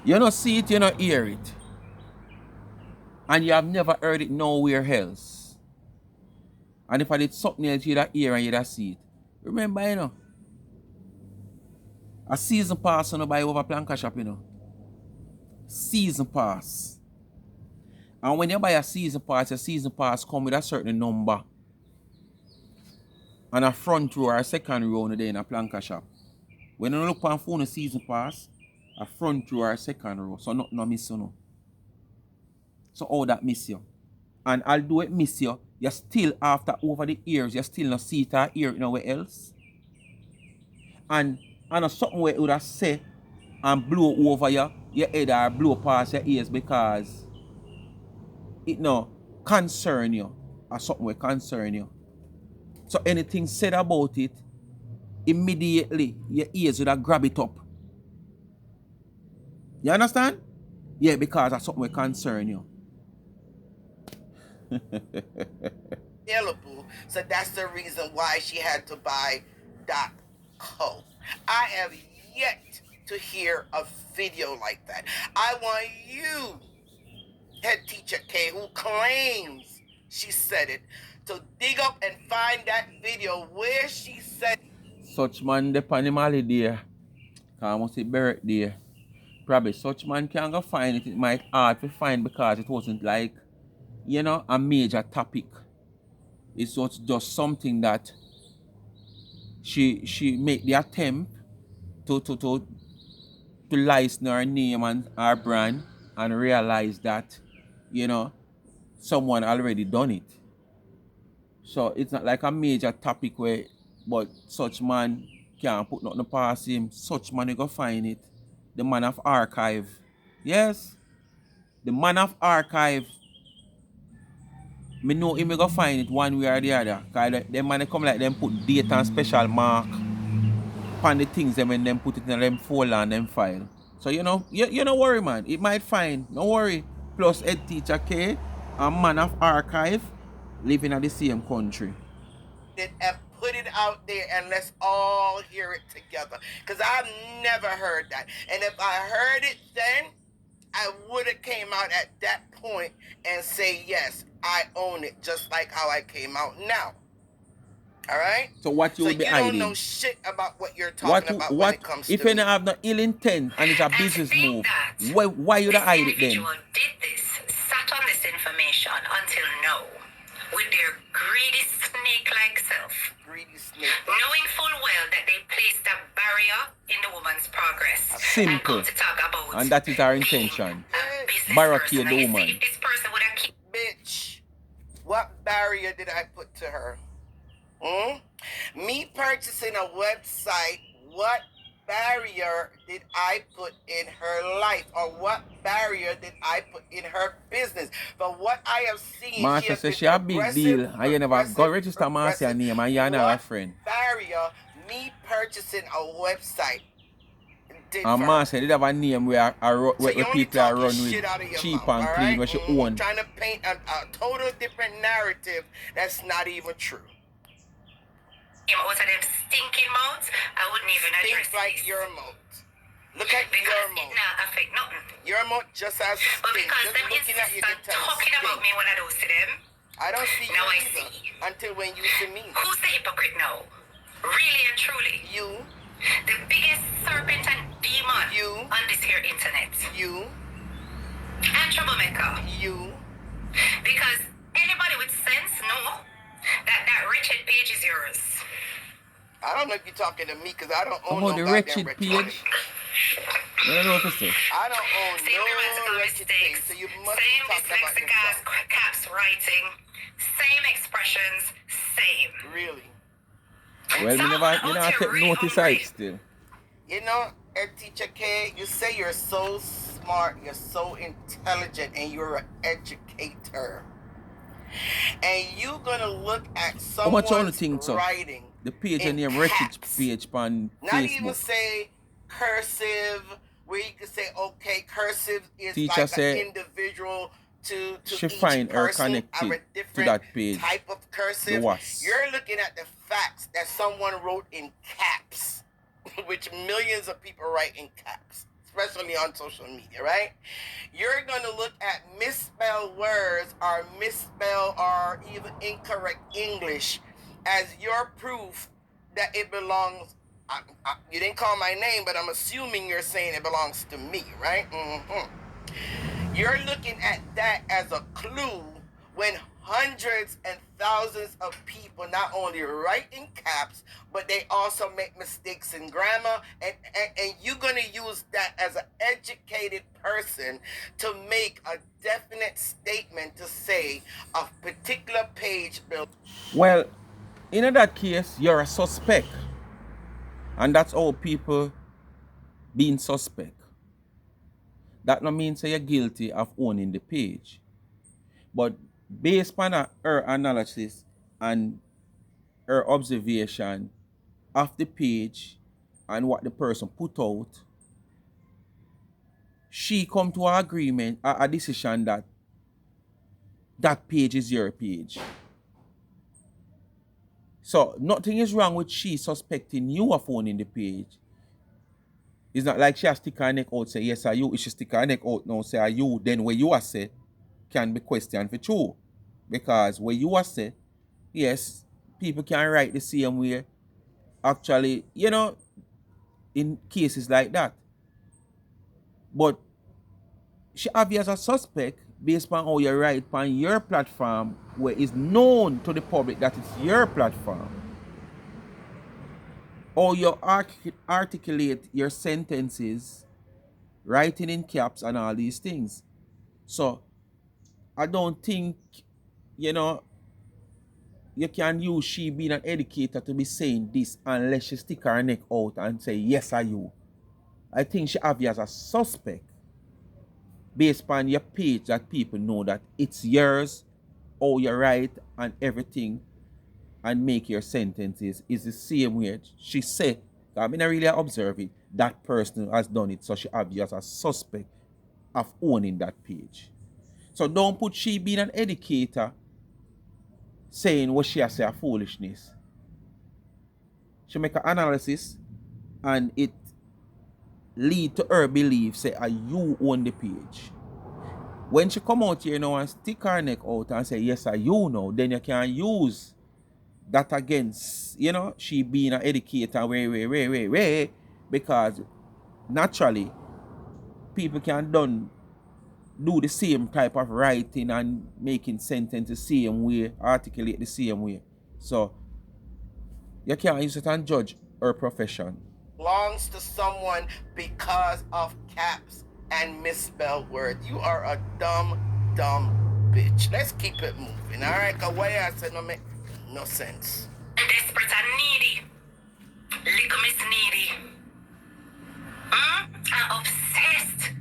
You not see it, you not hear it. And you have never heard it nowhere else. And if I did something else, you'd hear and you'd see it. Remember, a season pass on you buy over planka shop, Season pass. And when you buy a season pass come with a certain number. And a front row or a second row in a planka shop. When you look on phone a season pass, a front row or a second row. So nothing no miss you no. So all that miss you. And although it miss you, you still after over the years, you still not see it or hear it nowhere else. And something where it would have say and blow over your head or blow past your ears because it no concern you or something will concern you. So anything said about it, immediately your ears would have grab it up. You understand? Yeah, because that's something will concern you. available. So that's the reason why she had to buy .co. I have yet to hear a video like that. I want you, H.T.K, who claims she said it, to dig up and find that video where she said such man depend him holiday. Cause must be birthday. Probably such man can't go find it. It might hard to find because it wasn't like, a major topic. It was just something that she made the attempt to license her name and her brand and realize that, someone already done it. So it's not like a major topic where but such man can't put nothing past him. Such man you go find it. the man of archive. Yes, the man of archive. Me know him go find it one way or the other. Cause them man come like them put date and special mark upon the things them when them put it in them folder and them file. So you know, you don't worry, man. It might find. No worry. Plus H.T.K, a man of archive, living in the same country. And put it out there and let's all hear it together. Because I've never heard that. And if I heard it then, I would have came out at that point and say, yes, I own it, just like how I came out now. All right? So what you So will be you hiding? don't know shit about what you're talking about when it comes if to you me. don't have no ill intent and it's a And to business think move, that why you this hide it then? individual did this, sat on this information until now, with their greedy snake-like self, Greedy snake. knowing full well that they placed a barrier in the woman's progress. Simple. And come to talk about And that is our being intention. a business Barricade person. the And you see, woman. if this person would have kept Bitch, what barrier did I put to her? Me purchasing a website, what barrier did I put in her life? Or what barrier did I put in her business? But what I have seen, Marcia says she a big deal and you never go register Marcia name and you're not a friend. Barrier, me purchasing a website did And for Marcia did have a name where, So where you only people are talking run shit with out of your cheap mouth, and all clean right? where she own. Trying to paint a total different narrative that's not even true. out of them stinking mouths, I wouldn't even address Think like this. your mouth. Look at Because your it mouth. not affect nothing. Your mouth just as But stink. because Just them looking at you insist can on tell it talking about stink. me when I don't see them, I don't see now you I either see. until when you see me. Who's the hypocrite now? Really and truly. You, The biggest serpent and demon You. on this here internet. you, And troublemaker. you. Because anybody with sense know that wretched page is yours. I don't know if you're talking to me because I don't own About no the goddamn wretched wretched page. I don't know what to say. I don't own Same grammatical no wretched page, mistakes, so you must be same talking about dyslexic yourself. caps writing, same expressions, same. Really. Well, me never take notice of it still. You know, H.T.K, you say you're so smart, you're so intelligent, and you're an educator. And you're gonna look at How much you someone's think so? writing. The page in and your wretched caps. page on Not even Facebook. say cursive, where you can say, okay, cursive is Teacher like say an individual to she each find her person have connected a to different that page. type of cursive. The Wasp. You're looking at the facts that someone wrote in caps, which millions of people write in caps, especially on social media, right? You're going to look at misspelled words or misspelled or even incorrect English as your proof that it belongs. You didn't call my name, but I'm assuming you're saying it belongs to me, right? You're looking at that as a clue when hundreds and thousands of people not only write in caps, but they also make mistakes in grammar, and you're going to use that as an educated person to make a definite statement to say a particular page built. Well, in that case, you're a suspect. And that's all people being suspect. That no means say you're guilty of owning the page. But based on her analysis and her observation of the page and what the person put out, she come to an agreement, a decision that that page is your page. So nothing is wrong with she suspecting you of owning the page. It's not like she has to stick her neck out say yes are you. If she stick her neck out now say are you, then where you are say can be questioned for true. Because where you are say, yes, people can write the same way. Actually, you know, in cases like that. But she have you as a suspect based on how you write on your platform where it's known to the public that it's your platform. Or you articulate your sentences, writing in caps and all these things. So I don't think, you know, you can use she being an educator to be saying this unless she stick her neck out and say, yes, are you. I think she have you as a suspect based on your page that people know that it's yours, all your right and everything, and make your sentences is the same way she said. I mean, I really observe it. That person has done it, so she have you as a suspect of owning that page. So don't put she being an educator saying what she has say a foolishness. She make an analysis and it lead to her belief say you own the page. When she come out here now and stick her neck out and say yes you know, then you can use that against, she being an educator way, because naturally people can do the same type of writing and making sentence the same way, articulate the same way. So you can't use it and judge her profession. Belongs to someone because of caps and misspelled words. You are a dumb bitch. Let's keep it moving, all right? Because what I said no make no sense. Desperate and needy. Little miss needy. And obsessed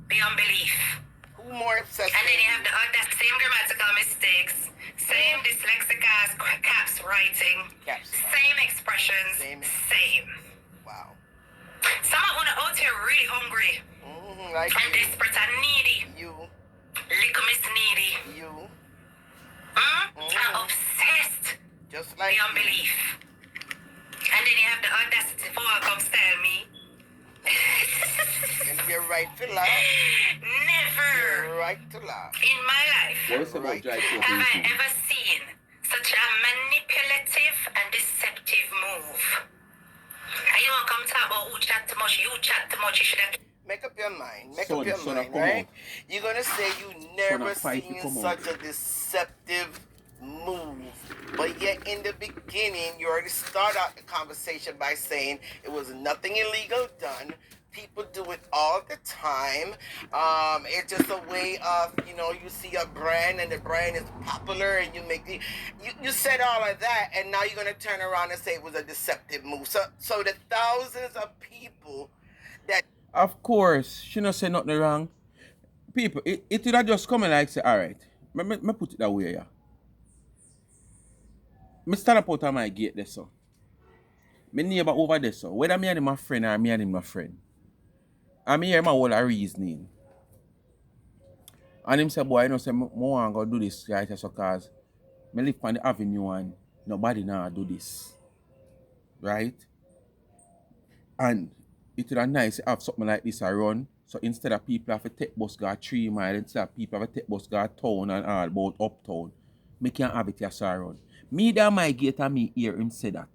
beyond belief. Who more obsessed? And then you have the same grammatical mistakes, same dyslexic caps writing, Caps. same expressions, same. Wow. Some of you out here really hungry Like and you. desperate and needy. You. Little miss needy. You. And obsessed Just like beyond you. belief. And then you have the audacity for come style me. And you're right to laugh. Never You're right to laugh. in my life What's about Right. dry have I ever seen such a manipulative and deceptive move. And you won't come talk about who chat too much, you chat too much, you should have... Make up your mind. Make Son, up your son, mind, come right? out. You're gonna say you never fight, seen come such out. a deceptive move, but yet in the beginning you already start out the conversation by saying it was nothing illegal done. People do it all the time. It's just a way of, you see a brand and the brand is popular and you make the, you said all of that, and now you're gonna turn around and say it was a deceptive move. So the thousands of people that Of course, she not say nothing wrong. People, it would have just come and like say, all right, me put it that way, yeah. Me stand up out of my gate there, so. Me neighbor over there, so. Whether me and him a friend or me and him a friend. And me hear my whole reasoning. And him say, boy, say, I want to do this, right, so cause me live on the avenue and nobody now do this. Right? And it would be nice to have something like this around. So instead of people have to take bus go 3 miles, instead of people have to take bus go town and all about uptown, me can have it here around. Me that my gate and me hear him say that.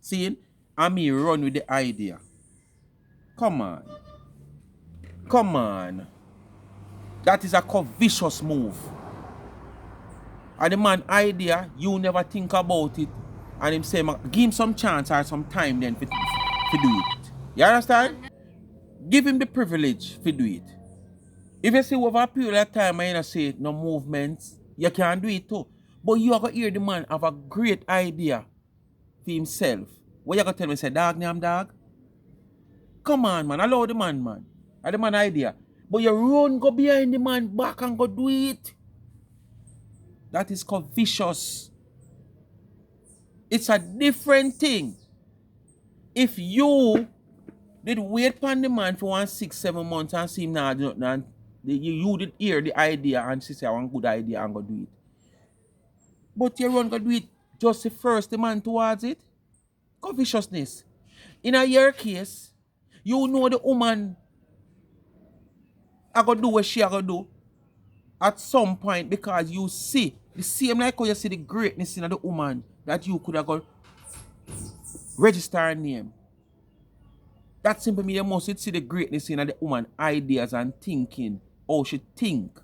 See? And me run with the idea. Come on. Come on. That is a covetous move. And the man idea, you never think about it. And him say, give him some chance or some time then to do it. You understand? Give him the privilege to do it. If you see over a period of time and you say no movements, you can do it too. But you are going to hear the man have a great idea for himself. What you going to tell me? Say, dog, name dog? Come on, man. Allow the man, man. And the man idea. But you run, go behind the man back and go do it. That is covetous. It's a different thing. If you did wait upon the man for 1, 6, 7 months and see him now do nothing, and you did hear the idea and say I want good idea and go do it. But you run go do it just the first the man towards it. Covetousness. In your case, you know the woman I go do what she I go do at some point because you see the same like how you see the greatness in the woman that you could have got register her name. That simply means you must see the greatness in the woman ideas and thinking, how she think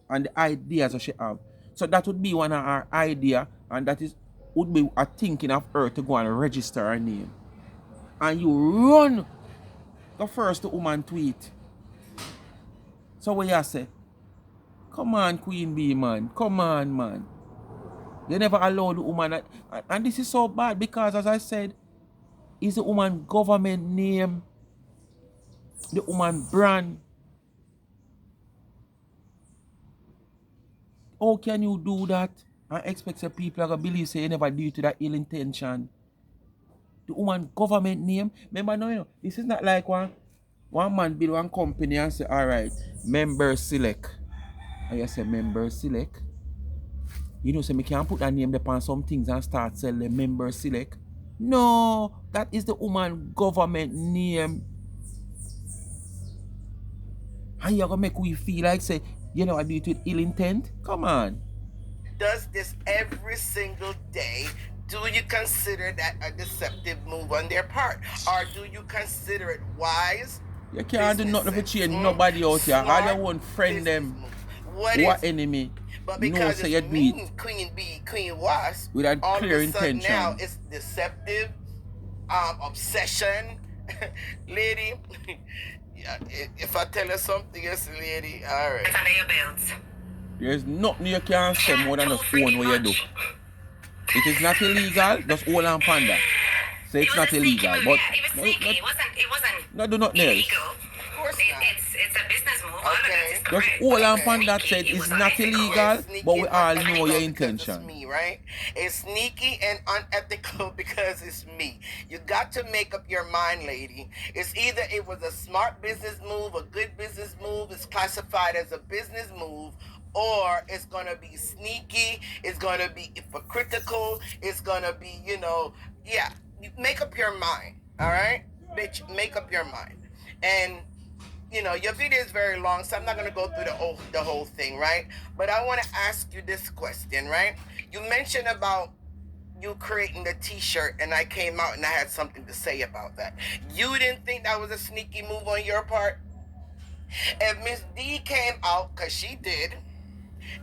and the ideas that she have. So that would be one of her idea, and that would be a thinking of her to go and register her name. And you run the first woman tweet. So what you say? Come on, Queen Bee, man. Come on, man. You never allow the woman. And this is so bad because, as I said, is the woman government name, the woman brand. How can you do that and expect the people to believe say you never do it with that ill intention? The woman government name. Remember no, you know, this is not like one man build one company and say, all right, member select. And you say member select. You know, so me can't put that name upon some things and start selling member select. No, that is the woman government name. And you're gonna make we feel like say, you know, I do it with ill intent? Come on. Does this every single day, do you consider that a deceptive move on their part? Or do you consider it wise? You can't do nothing for change nobody out here. All you want friend them. What enemy? But No, because say you it's do mean it Queen Bee, Queen Wasp, with a all clear of a sudden intention. now it's deceptive, obsession. Lady, yeah, if I tell her something, yes, lady, all right. It's under your belt. There's nothing you can say more than just own what you do. It is not illegal, just hold on panda. Say it's not illegal, but It was sneaky. It wasn't no, do nothing else. illegal. Of course not. It's a business move. All of that is Okay. Just correct. hold on Okay. panda said it's not illegal, but we all know your Because intention. it's me, right? It's sneaky and unethical because it's me. You got to make up your mind, lady. It's either it was a smart business move, a good business move, it's classified as a business move, or it's gonna be sneaky, it's gonna be hypocritical, it's gonna be, yeah. Make up your mind, all right? Bitch, make up your mind. And your video is very long, so I'm not gonna go through the whole thing, right? But I want to ask you this question, right? You mentioned about you creating the T-shirt, and I came out and I had something to say about that. You didn't think that was a sneaky move on your part? If Miss D came out, because she did,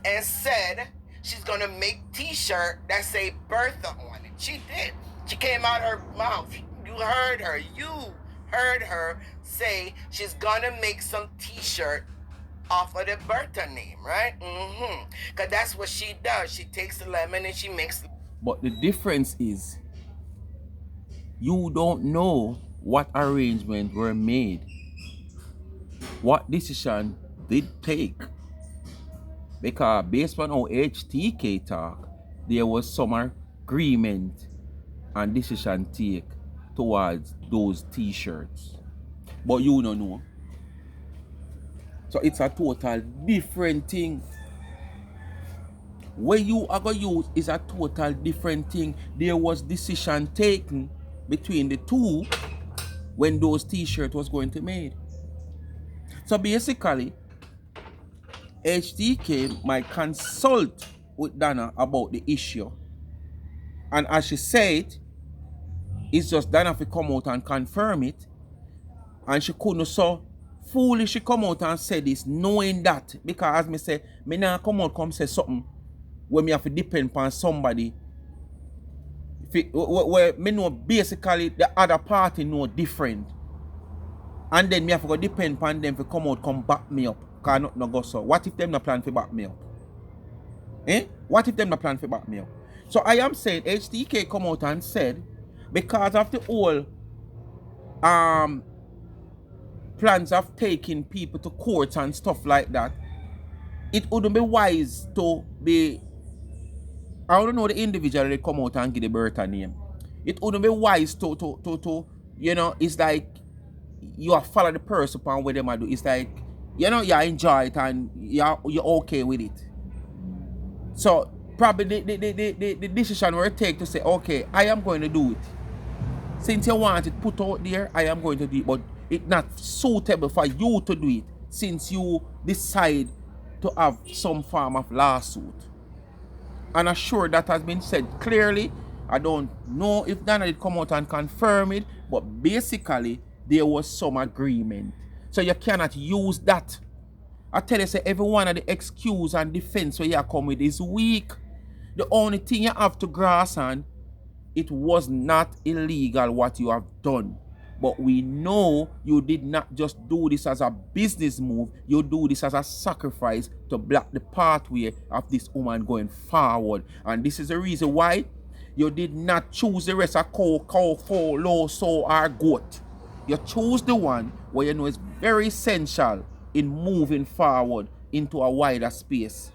and said she's gonna make T-shirt that say Bertha on it, she did. She came out her mouth. You heard her say she's gonna make some T-shirt off of the Bertha name, right? Because that's what she does. She takes the lemon and she makes. But the difference is you don't know what arrangements were made, what decision did take. Because based on how H.T.K talk, there was some agreement and decision take towards those T-shirts. But you don't know. So it's a total different thing. What you are going to use is a total different thing. There was decision taken between the two when those T-shirts was going to be made. So basically, H.T.K might consult with Donna about the issue. And as she said, it's just Donna to come out and confirm it. And she couldn't so foolishly come out and say this, knowing that. Because as me say, me now come out come say something where me have to depend on somebody. Where me know basically the other party know different. And then me have to go depend on them to come out, come back me up. Because nothing no go so. What if them not plan to back me up? What if them not plan to back me up? So I am saying H.T.K come out and said, because of the whole plans of taking people to court and stuff like that, it wouldn't be wise to be, I don't know the individual they come out and give the Bertha name. It wouldn't be wise to it's like you have follow the person upon what them do. It's like, you enjoy it and you're okay with it. So probably the decision will take to say, okay, I am going to do it. Since you want it put out there, I am going to do it. But it's not suitable for you to do it since you decide to have some form of lawsuit. And I'm sure that has been said clearly. I don't know if Donna did come out and confirm it, but basically there was some agreement. So you cannot use that. I tell you, say every one of the excuse and defense where you come with is weak. The only thing you have to grasp on, it was not illegal what you have done. But we know you did not just do this as a business move. You do this as a sacrifice to block the pathway of this woman going forward. And this is the reason why You did not choose the rest of cow, foal, low, sow, or goat. You choose the one where you know is very essential in moving forward into a wider space.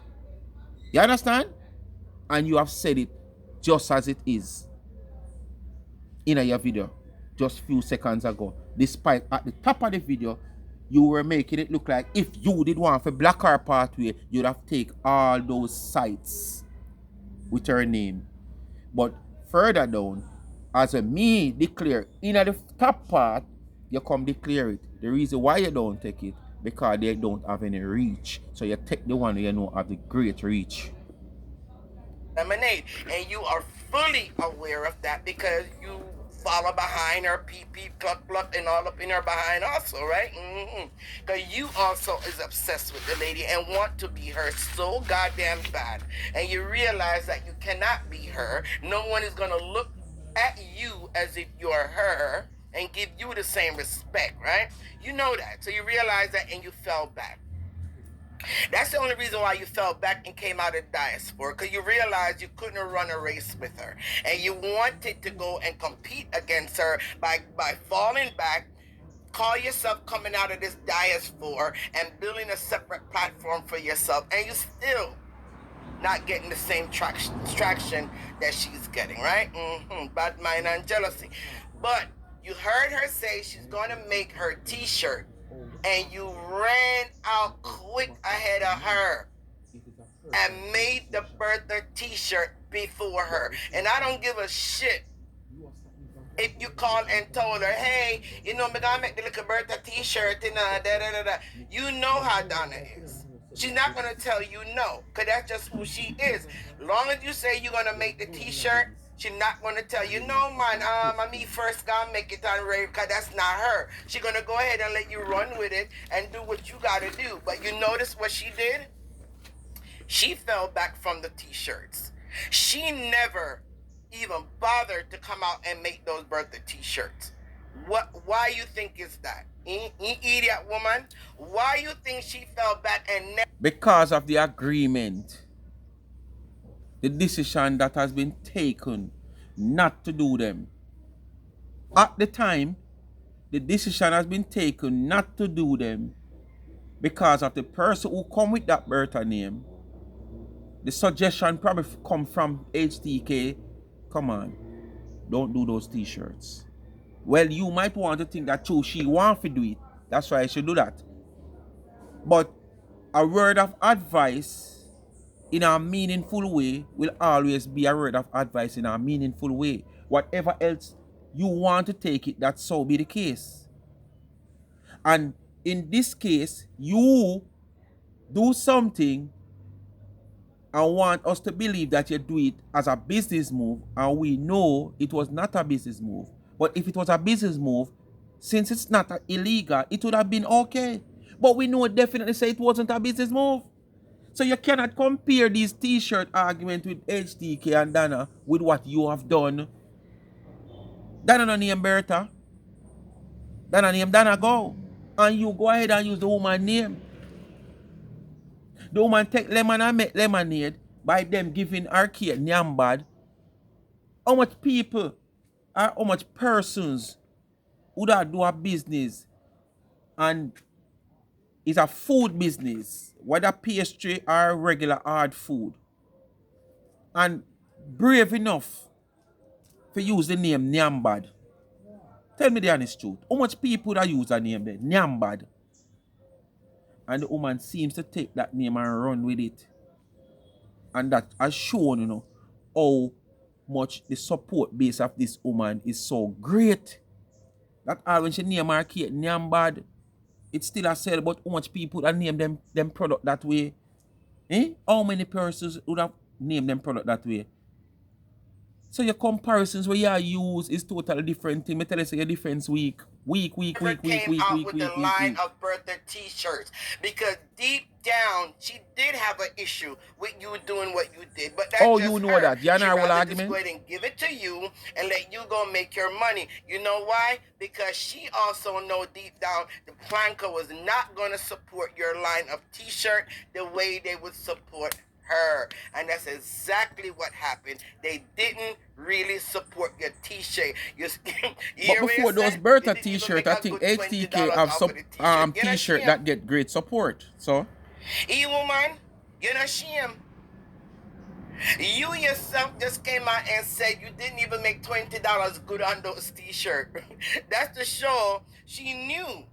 You understand? And you have said it just as it is in your video just few seconds ago. Despite at the top of the video, you were making it look like if you did want for Black Car Pathway, you'd have take all those sites with her name. But further down, as a me declare in the top part, you come declare it. The reason why you don't take it, because they don't have any reach. So you take the one you know have the great reach. Lemonade, and you are fully aware of that because you follow behind her, pee pee, cluck cluck, and all up in her behind also, right? Because you also is obsessed with the lady and want to be her so goddamn bad, and you realize that you cannot be her. No one is gonna look at you as if you're her and give you the same respect, right? You know that, so you realize that, and you fell back. That's the only reason why you fell back and came out of diaspora, because you realized you couldn't run a race with her, and you wanted to go and compete against her by falling back, call yourself coming out of this diaspora and building a separate platform for yourself, and you still not getting the same traction that she's getting, right? Bad mind and jealousy. But you heard her say she's going to make her T-shirt, and you ran out quick ahead of her and made the Bertha T-shirt before her. And I don't give a shit if you called and told her, hey, you know, I'm gonna make the little Bertha T-shirt and da. You know how Donna is. She's not gonna tell you no, because that's just who she is. Long as you say you're gonna make the T-shirt, she's not gonna tell you, no man, me first gonna make it on rave, because that's not her. She's gonna go ahead and let you run with it and do what you gotta do. But you notice what she did? She fell back from the T-shirts. She never even bothered to come out and make those Bertha T-shirts. Why you think is that? Idiot woman. Why you think she fell back and because of the agreement, the decision that has been taken not to do them. At the time, the decision has been taken not to do them because of the person who come with that Bertha name. The suggestion probably come from H.T.K. Come on, don't do those T-shirts. Well, you might want to think that too, she wants to do it. That's why I should do that. But a word of advice in a meaningful way will always be a word of advice in a meaningful way. Whatever else you want to take it, that so be the case. And in this case, you do something and want us to believe that you do it as a business move, and we know it was not a business move. But if it was a business move, since it's not illegal, it would have been okay. But we know definitely say it wasn't a business move. So you cannot compare these T-shirt argument with H.T.K and Donna with what you have done. Donna no name Bertha. Donna name Donna go. And you go ahead and use the woman name. The woman take lemon and make lemonade by them giving her kid nyambad. How much people or how much persons would that do a business and it's a food business, whether pastry or regular hard food, and brave enough to use the name Nyambad? Tell me the honest truth. How much people that use that name there? Nyambad. And the woman seems to take that name and run with it. And that has shown, how much the support base of this woman is so great. That all when she name her kid Nyambad, it still a sell, but how much people that name them product that way? How many persons would have named them product that way? So your comparisons where you use is totally different thing. Me tell you, say your difference weak. Weak. came out with the line of Bertha T-shirts, because deep down she did have an issue with you doing what you did, but that's just you know her. that? You She'd know what rather argument? just go ahead and give it to you and let you go make your money. You know why? Because she also know deep down the Planka was not going to support your line of T-shirt the way they would support her. And that's exactly what happened. They didn't really support your T-shirt. You But hear what before I those said? Bertha They didn't even T-shirt, make I a think good H.T.K $20 have off some of the T-shirt. You're not T-shirt shame. that get great support. So You woman, you're not shame. You yourself just came out and said you didn't even make $20 good on those T-shirts. That's to show she knew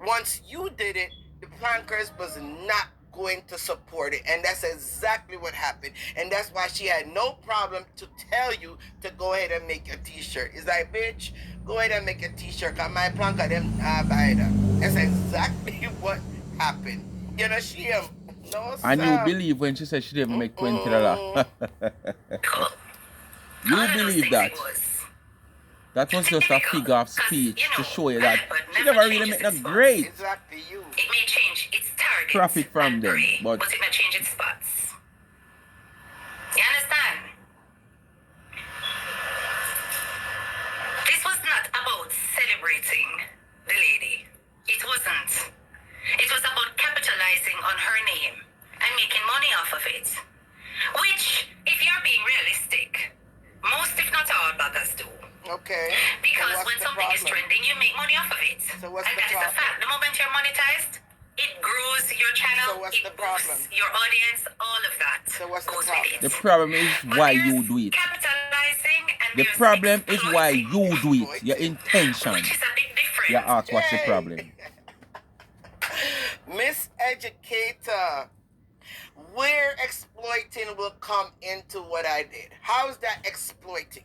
once you did it, the plankers was not going to support it. And that's exactly what happened. And that's why she had no problem to tell you to go ahead and make a T-shirt. It's like, bitch, go ahead and make a T-shirt. Cause my planker them buy that. That's exactly what happened. You know, she no and you sir. believe when she said she didn't make $20. You All of those believe things that? it was. That was just a figure of speech to show you that but she never never really changes made its a spots. great Exactly you. It may change its target profit from and them, prey, but but it may change its spots. You understand? This was not about celebrating the lady. It wasn't. It was about capitalizing on her name and making money off of it. Which, if you're being realistic, most if not all bloggers do. Okay. Because So when something is trending, you make money off of it. So what's and the that is a problem? fact. The moment you're monetized, it grows your channel, So what's it the boosts problem? your audience, all of that So what's the goes problem? with the it. problem is But why there's you do it. capitalizing and The there's problem is why exploiting, you do it. Your intention. which is a bit different. You ask what's the Jay. problem. Miseducator, where exploiting will come into what I did. How's that exploiting?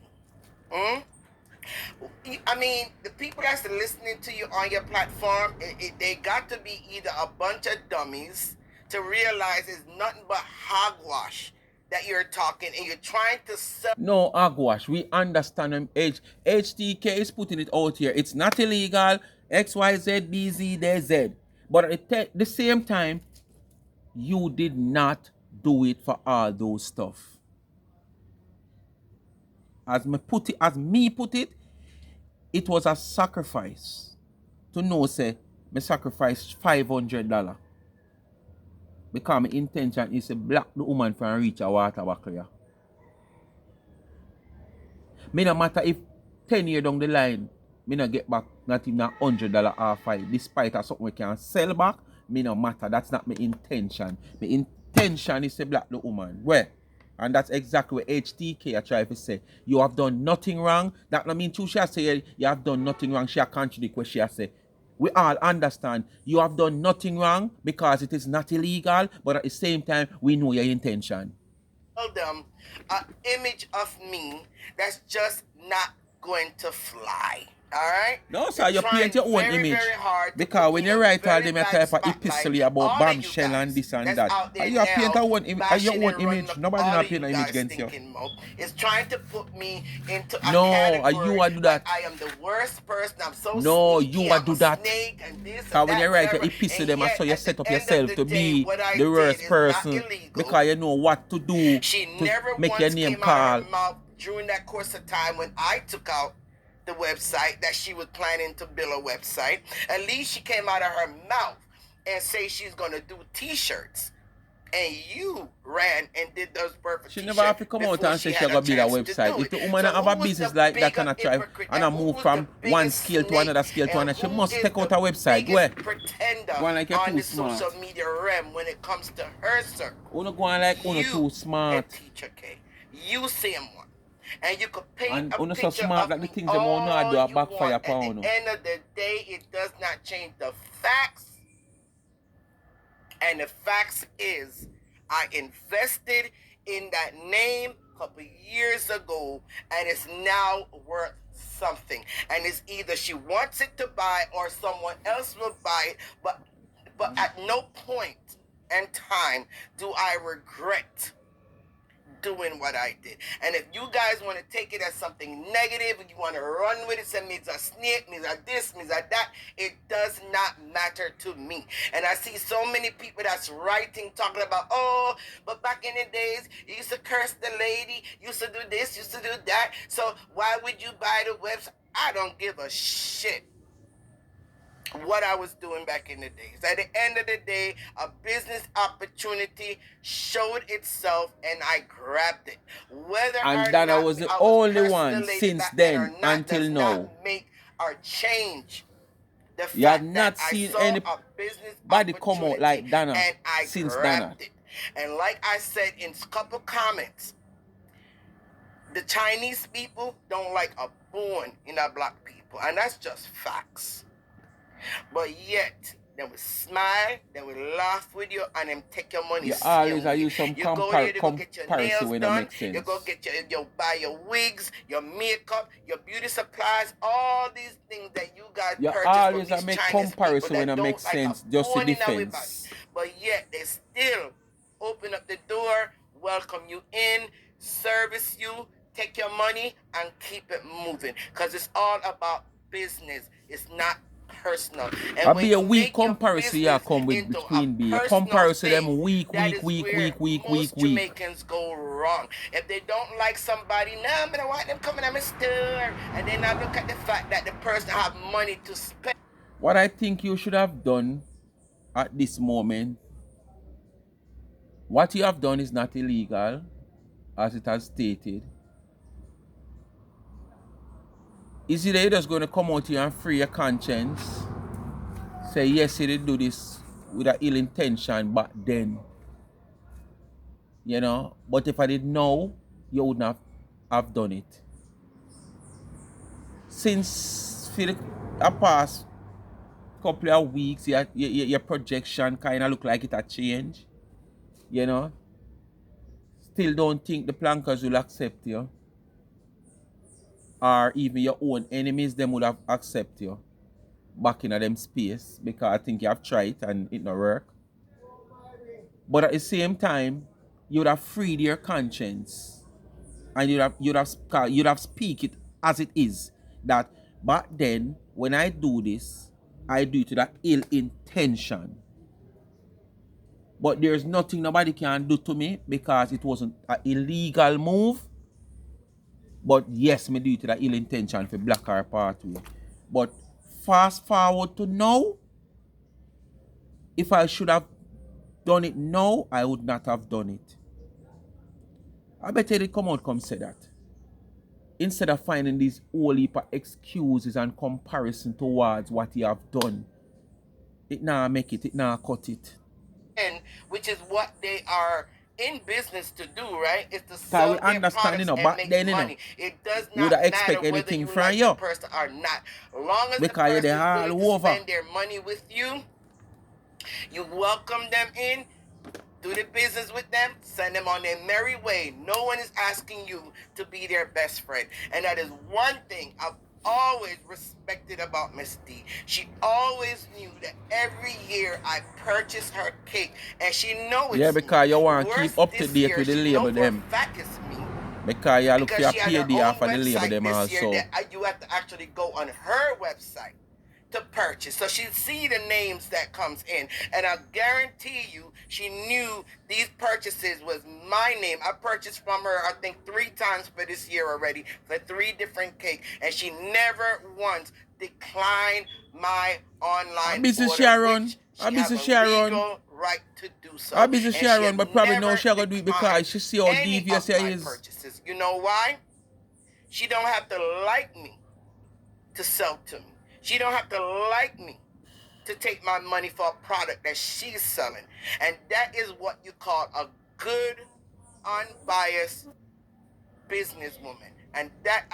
I mean, the people that's listening to you on your platform, they got to be either a bunch of dummies to realize it's nothing but hogwash that you're talking and you're trying to sell. No, Agwash, we understand him. H.T.K is putting it out here. It's not illegal. X, Y, Z, B, Z, D, Z. But at the same time, you did not do it for all those stuff. As me put it, it was a sacrifice. To know, say, me sacrifice $500. Because my intention is to block the woman from reach a water buckle. Me no matter if 10 years down the line, me no get back not even $100 off it. Despite of something we can sell back, me no matter. That's not my intention. My intention is to block the woman. Where? And that's exactly what H.T.K I try to say. You have done nothing wrong. That no mean true. She say you have done nothing wrong. She contradict what she say. We all understand you have done nothing wrong because it is not illegal, but at the same time, we know your intention. Them an image of me that's just not going to fly. All right? No, sir, you paint your own image. Because when you write all them type of epistle about bombshell and this and that, you paint your own image. Nobody not paint an image against you. Is trying to put me into a No, category you do that. like I am the worst person. I'm so No, sneaky, you I'm do a that. snake and this and Because when that, you write your whatever. epistle And them, yet, so you at set the up end yourself of to the day, be what I the did worst is person. not illegal. Because you know what to do She to never make once your name came out of call. her mouth during that course of time when I took out the website that she was planning to build a website. At least she came out of her mouth and say she's gonna do T-shirts. And you ran and did those perfect She T-shirts never have to come out and say she gonna build a website. If the woman have a business like that kind of try and I move from one scale to another scale to another, she must take out a website. Where? Pretender Go on like you're on too the smart. social media realm when it comes to her circle. Uno go on like uno too smart. Teacher K. You same one. And you could paint And a uno so picture smart of like the me things them all know how to do a all you backfire want. upon At uno. the end of the day, it does not change the facts. And the facts is, I invested in that name a couple years ago, and it's now worth something. And it's either she wants it to buy or someone else will buy it. But at no point in time do I regret doing what I did. And if you guys want to take it as something negative and you want to run with it, say me's a snake, me's a this, me's a that, it does not matter to me. And I see so many people that's writing, talking about, oh, but back in the days, you used to curse the lady, used to do this, used to do that, so why would you buy the website? I don't give a shit. what I was doing back in the days. At the end of the day, a business opportunity showed itself and I grabbed it. Whether And or Donna not was the I was only cursing one the lady since back then or then not until does now. not make or change the You have fact not that I seen saw a business anybody come out like opportunity Donna and I since grabbed Donna. it. And like I said in a couple comments, the Chinese people don't like a born in a black people, and that's just facts. But yet, they will smile, they will laugh with you, and then take your money. You always are use some you go there, you go get your nails comparison when that done, makes sense. you go get you buy your wigs, your makeup, your beauty supplies, all these things that you guys You purchase always from these make Chinese comparison people when that it don't makes like sense, a just to born in everybody. defense. But yet, they still open up the door, welcome you in, service you, take your money, and keep it moving. Because it's all about business. It's not personal. And I'll when be you a weak make your comparison you business come with into between a be a personal comparison thing, them weak. most Jamaicans go wrong. If they don't like somebody, nah, I don't want them coming at my store. And then I look at the fact that the person have money to spend. What I think you should have done at this moment, what you have done is not illegal, as it has stated. Is it that you're just going to come out here and free your conscience? Say, yes, you did do this with an ill intention back then. You know? But if I did know, you wouldn't have done it. Since for the past couple of weeks, your projection kind of look like it had changed. You know? Still don't think the plankers will accept you. Or even your own enemies, them would have accept you back in them space, because I think you have tried and it not work. But at the same time, you would have freed your conscience and you'd have speak it as it is, that back then when I do this, I do it with that ill intention. But there's nothing nobody can do to me because it wasn't an illegal move. But yes, me do it with that ill intention for black our pathway. But fast forward to now, if I should have done it now, I would not have done it. I bet they come out come say that. Instead of finding these whole heap of excuses and comparison towards what you have done, it now make it now cut it. Which is what they are in business to do, right? It's to So we sell their understand, products back and make then, money. It does you would not expect matter whether anything you from like you. the person or not. Long as Because the person they're is all willing to over. spend their money with you, you welcome them in, do the business with them, send them on their merry way. No one is asking you to be their best friend. And that is one thing I've always respected about Miss D. She always knew that every year I purchase her cake, and she knows it's Yeah, because you want to worse keep up to this date year, with the she label know for a them. fact it's me. Because you look for your Because she had her payday own off of the label website them this year also. that you have to actually go on her website to purchase. So she see the names that comes in, and I guarantee you she knew these purchases was my name. I purchased from her I think 3 times for this year already for 3 different cakes, and she never once declined my online Mrs. order, Sharon, which she has Mrs. a Sharon, legal right to do so. Mrs. And Sharon, she but probably now never she gonna do it because she see how any devious of it my is. purchases. You know why? She don't have to like me to sell to me. She don't have to like me to take my money for a product that she's selling. And that is what you call a good, unbiased businesswoman. And that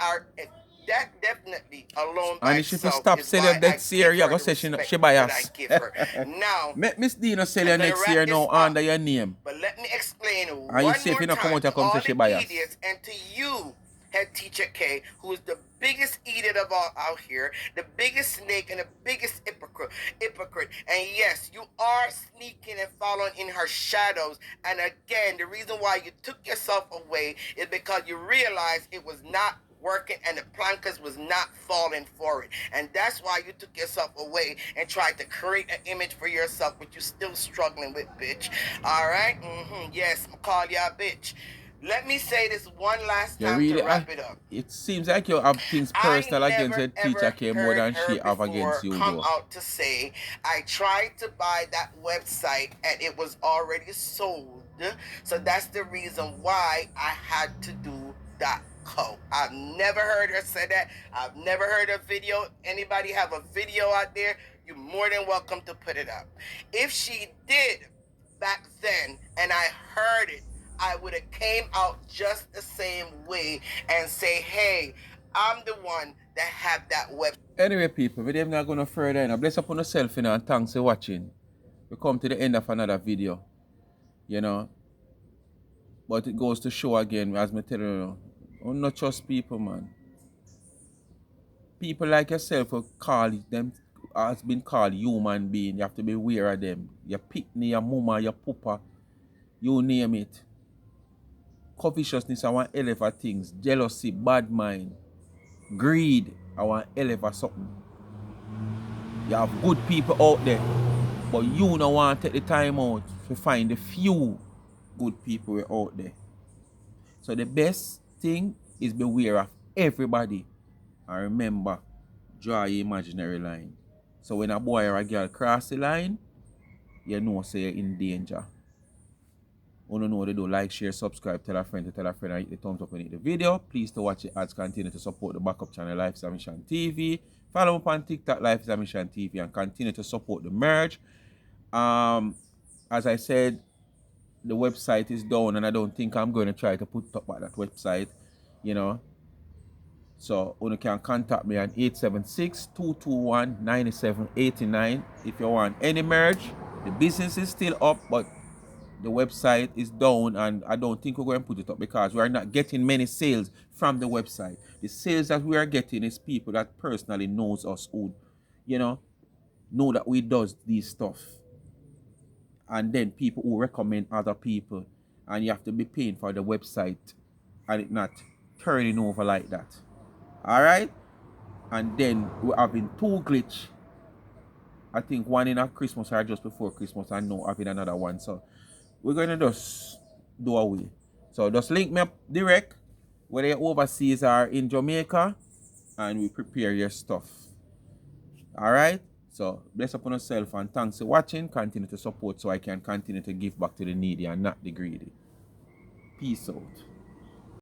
definitely alone by And if she itself stop is selling why next I year, give you her go the say she respect bias. that I give her. Now, Make Miss Dina sell you I'm gonna next wrap year this now up. under your name. But let me explain And you one see if more you not come time out and to come all say the she bias. idiots and to you, H.T.K, who is the biggest idiot of all out here, the biggest snake and the biggest hypocrite. And yes, you are sneaking and following in her shadows. And again, the reason why you took yourself away is because you realized it was not working and the plankers was not falling for it. And that's why you took yourself away and tried to create an image for yourself, but you're still struggling with, bitch. All right? Yes, I'm call you a bitch. Let me say this one last You time really, to wrap it up. it seems like you have things I personal against never a teacher ever K more heard than she her have against before you, come though. out to say, I tried to buy that website and it was already sold. So that's the reason why I had to do that. I've never heard her say that. I've never heard a video. Anybody have a video out there? You're more than welcome to put it up. If she did back then and I heard it, I would have came out just the same way and say, hey, I'm the one that had that website. Anyway, people, we're not going to further. Bless upon yourself, and thanks for watching. We come to the end of another video, you know. But it goes to show again, as me tell you, not trust people, man. People like yourself will call them, has been called human being. You have to be aware of them. Your pickney, your mama, your papa, you name it. Covetousness, I want hell of a things. Jealousy, bad mind, greed, I want hell of a something. You have good people out there, but you don't want to take the time out to find the few good people out there. So the best thing is beware of everybody. And remember, draw your imaginary line. So when a boy or a girl cross the line, you know say you're in danger. You don't know what to do. Like, share, subscribe, tell a friend and hit the thumbs up when you hit the video. Please to watch the ads, continue to support the backup channel Life is a Mission TV. Follow me on TikTok Life is a Mission TV and continue to support the merge. As I said, the website is down and I don't think I'm going to try to put up at that website, you know. So you can contact me on 876-221-9789 if you want any merge. The business is still up, but the website is down and I don't think we're going to put it up because we are not getting many sales from the website. The sales that we are getting is people that personally knows us, who, you know that we does these stuff. And then people who recommend other people, and you have to be paying for the website and it not turning over like that. All right. And then we're having two glitch. I think one in a Christmas or just before Christmas, and now having another one. So we're gonna just do away. So just link me up direct, whether you're overseas or in Jamaica, and we prepare your stuff. Alright? So bless upon yourself and thanks for watching. Continue to support so I can continue to give back to the needy and not the greedy. Peace out.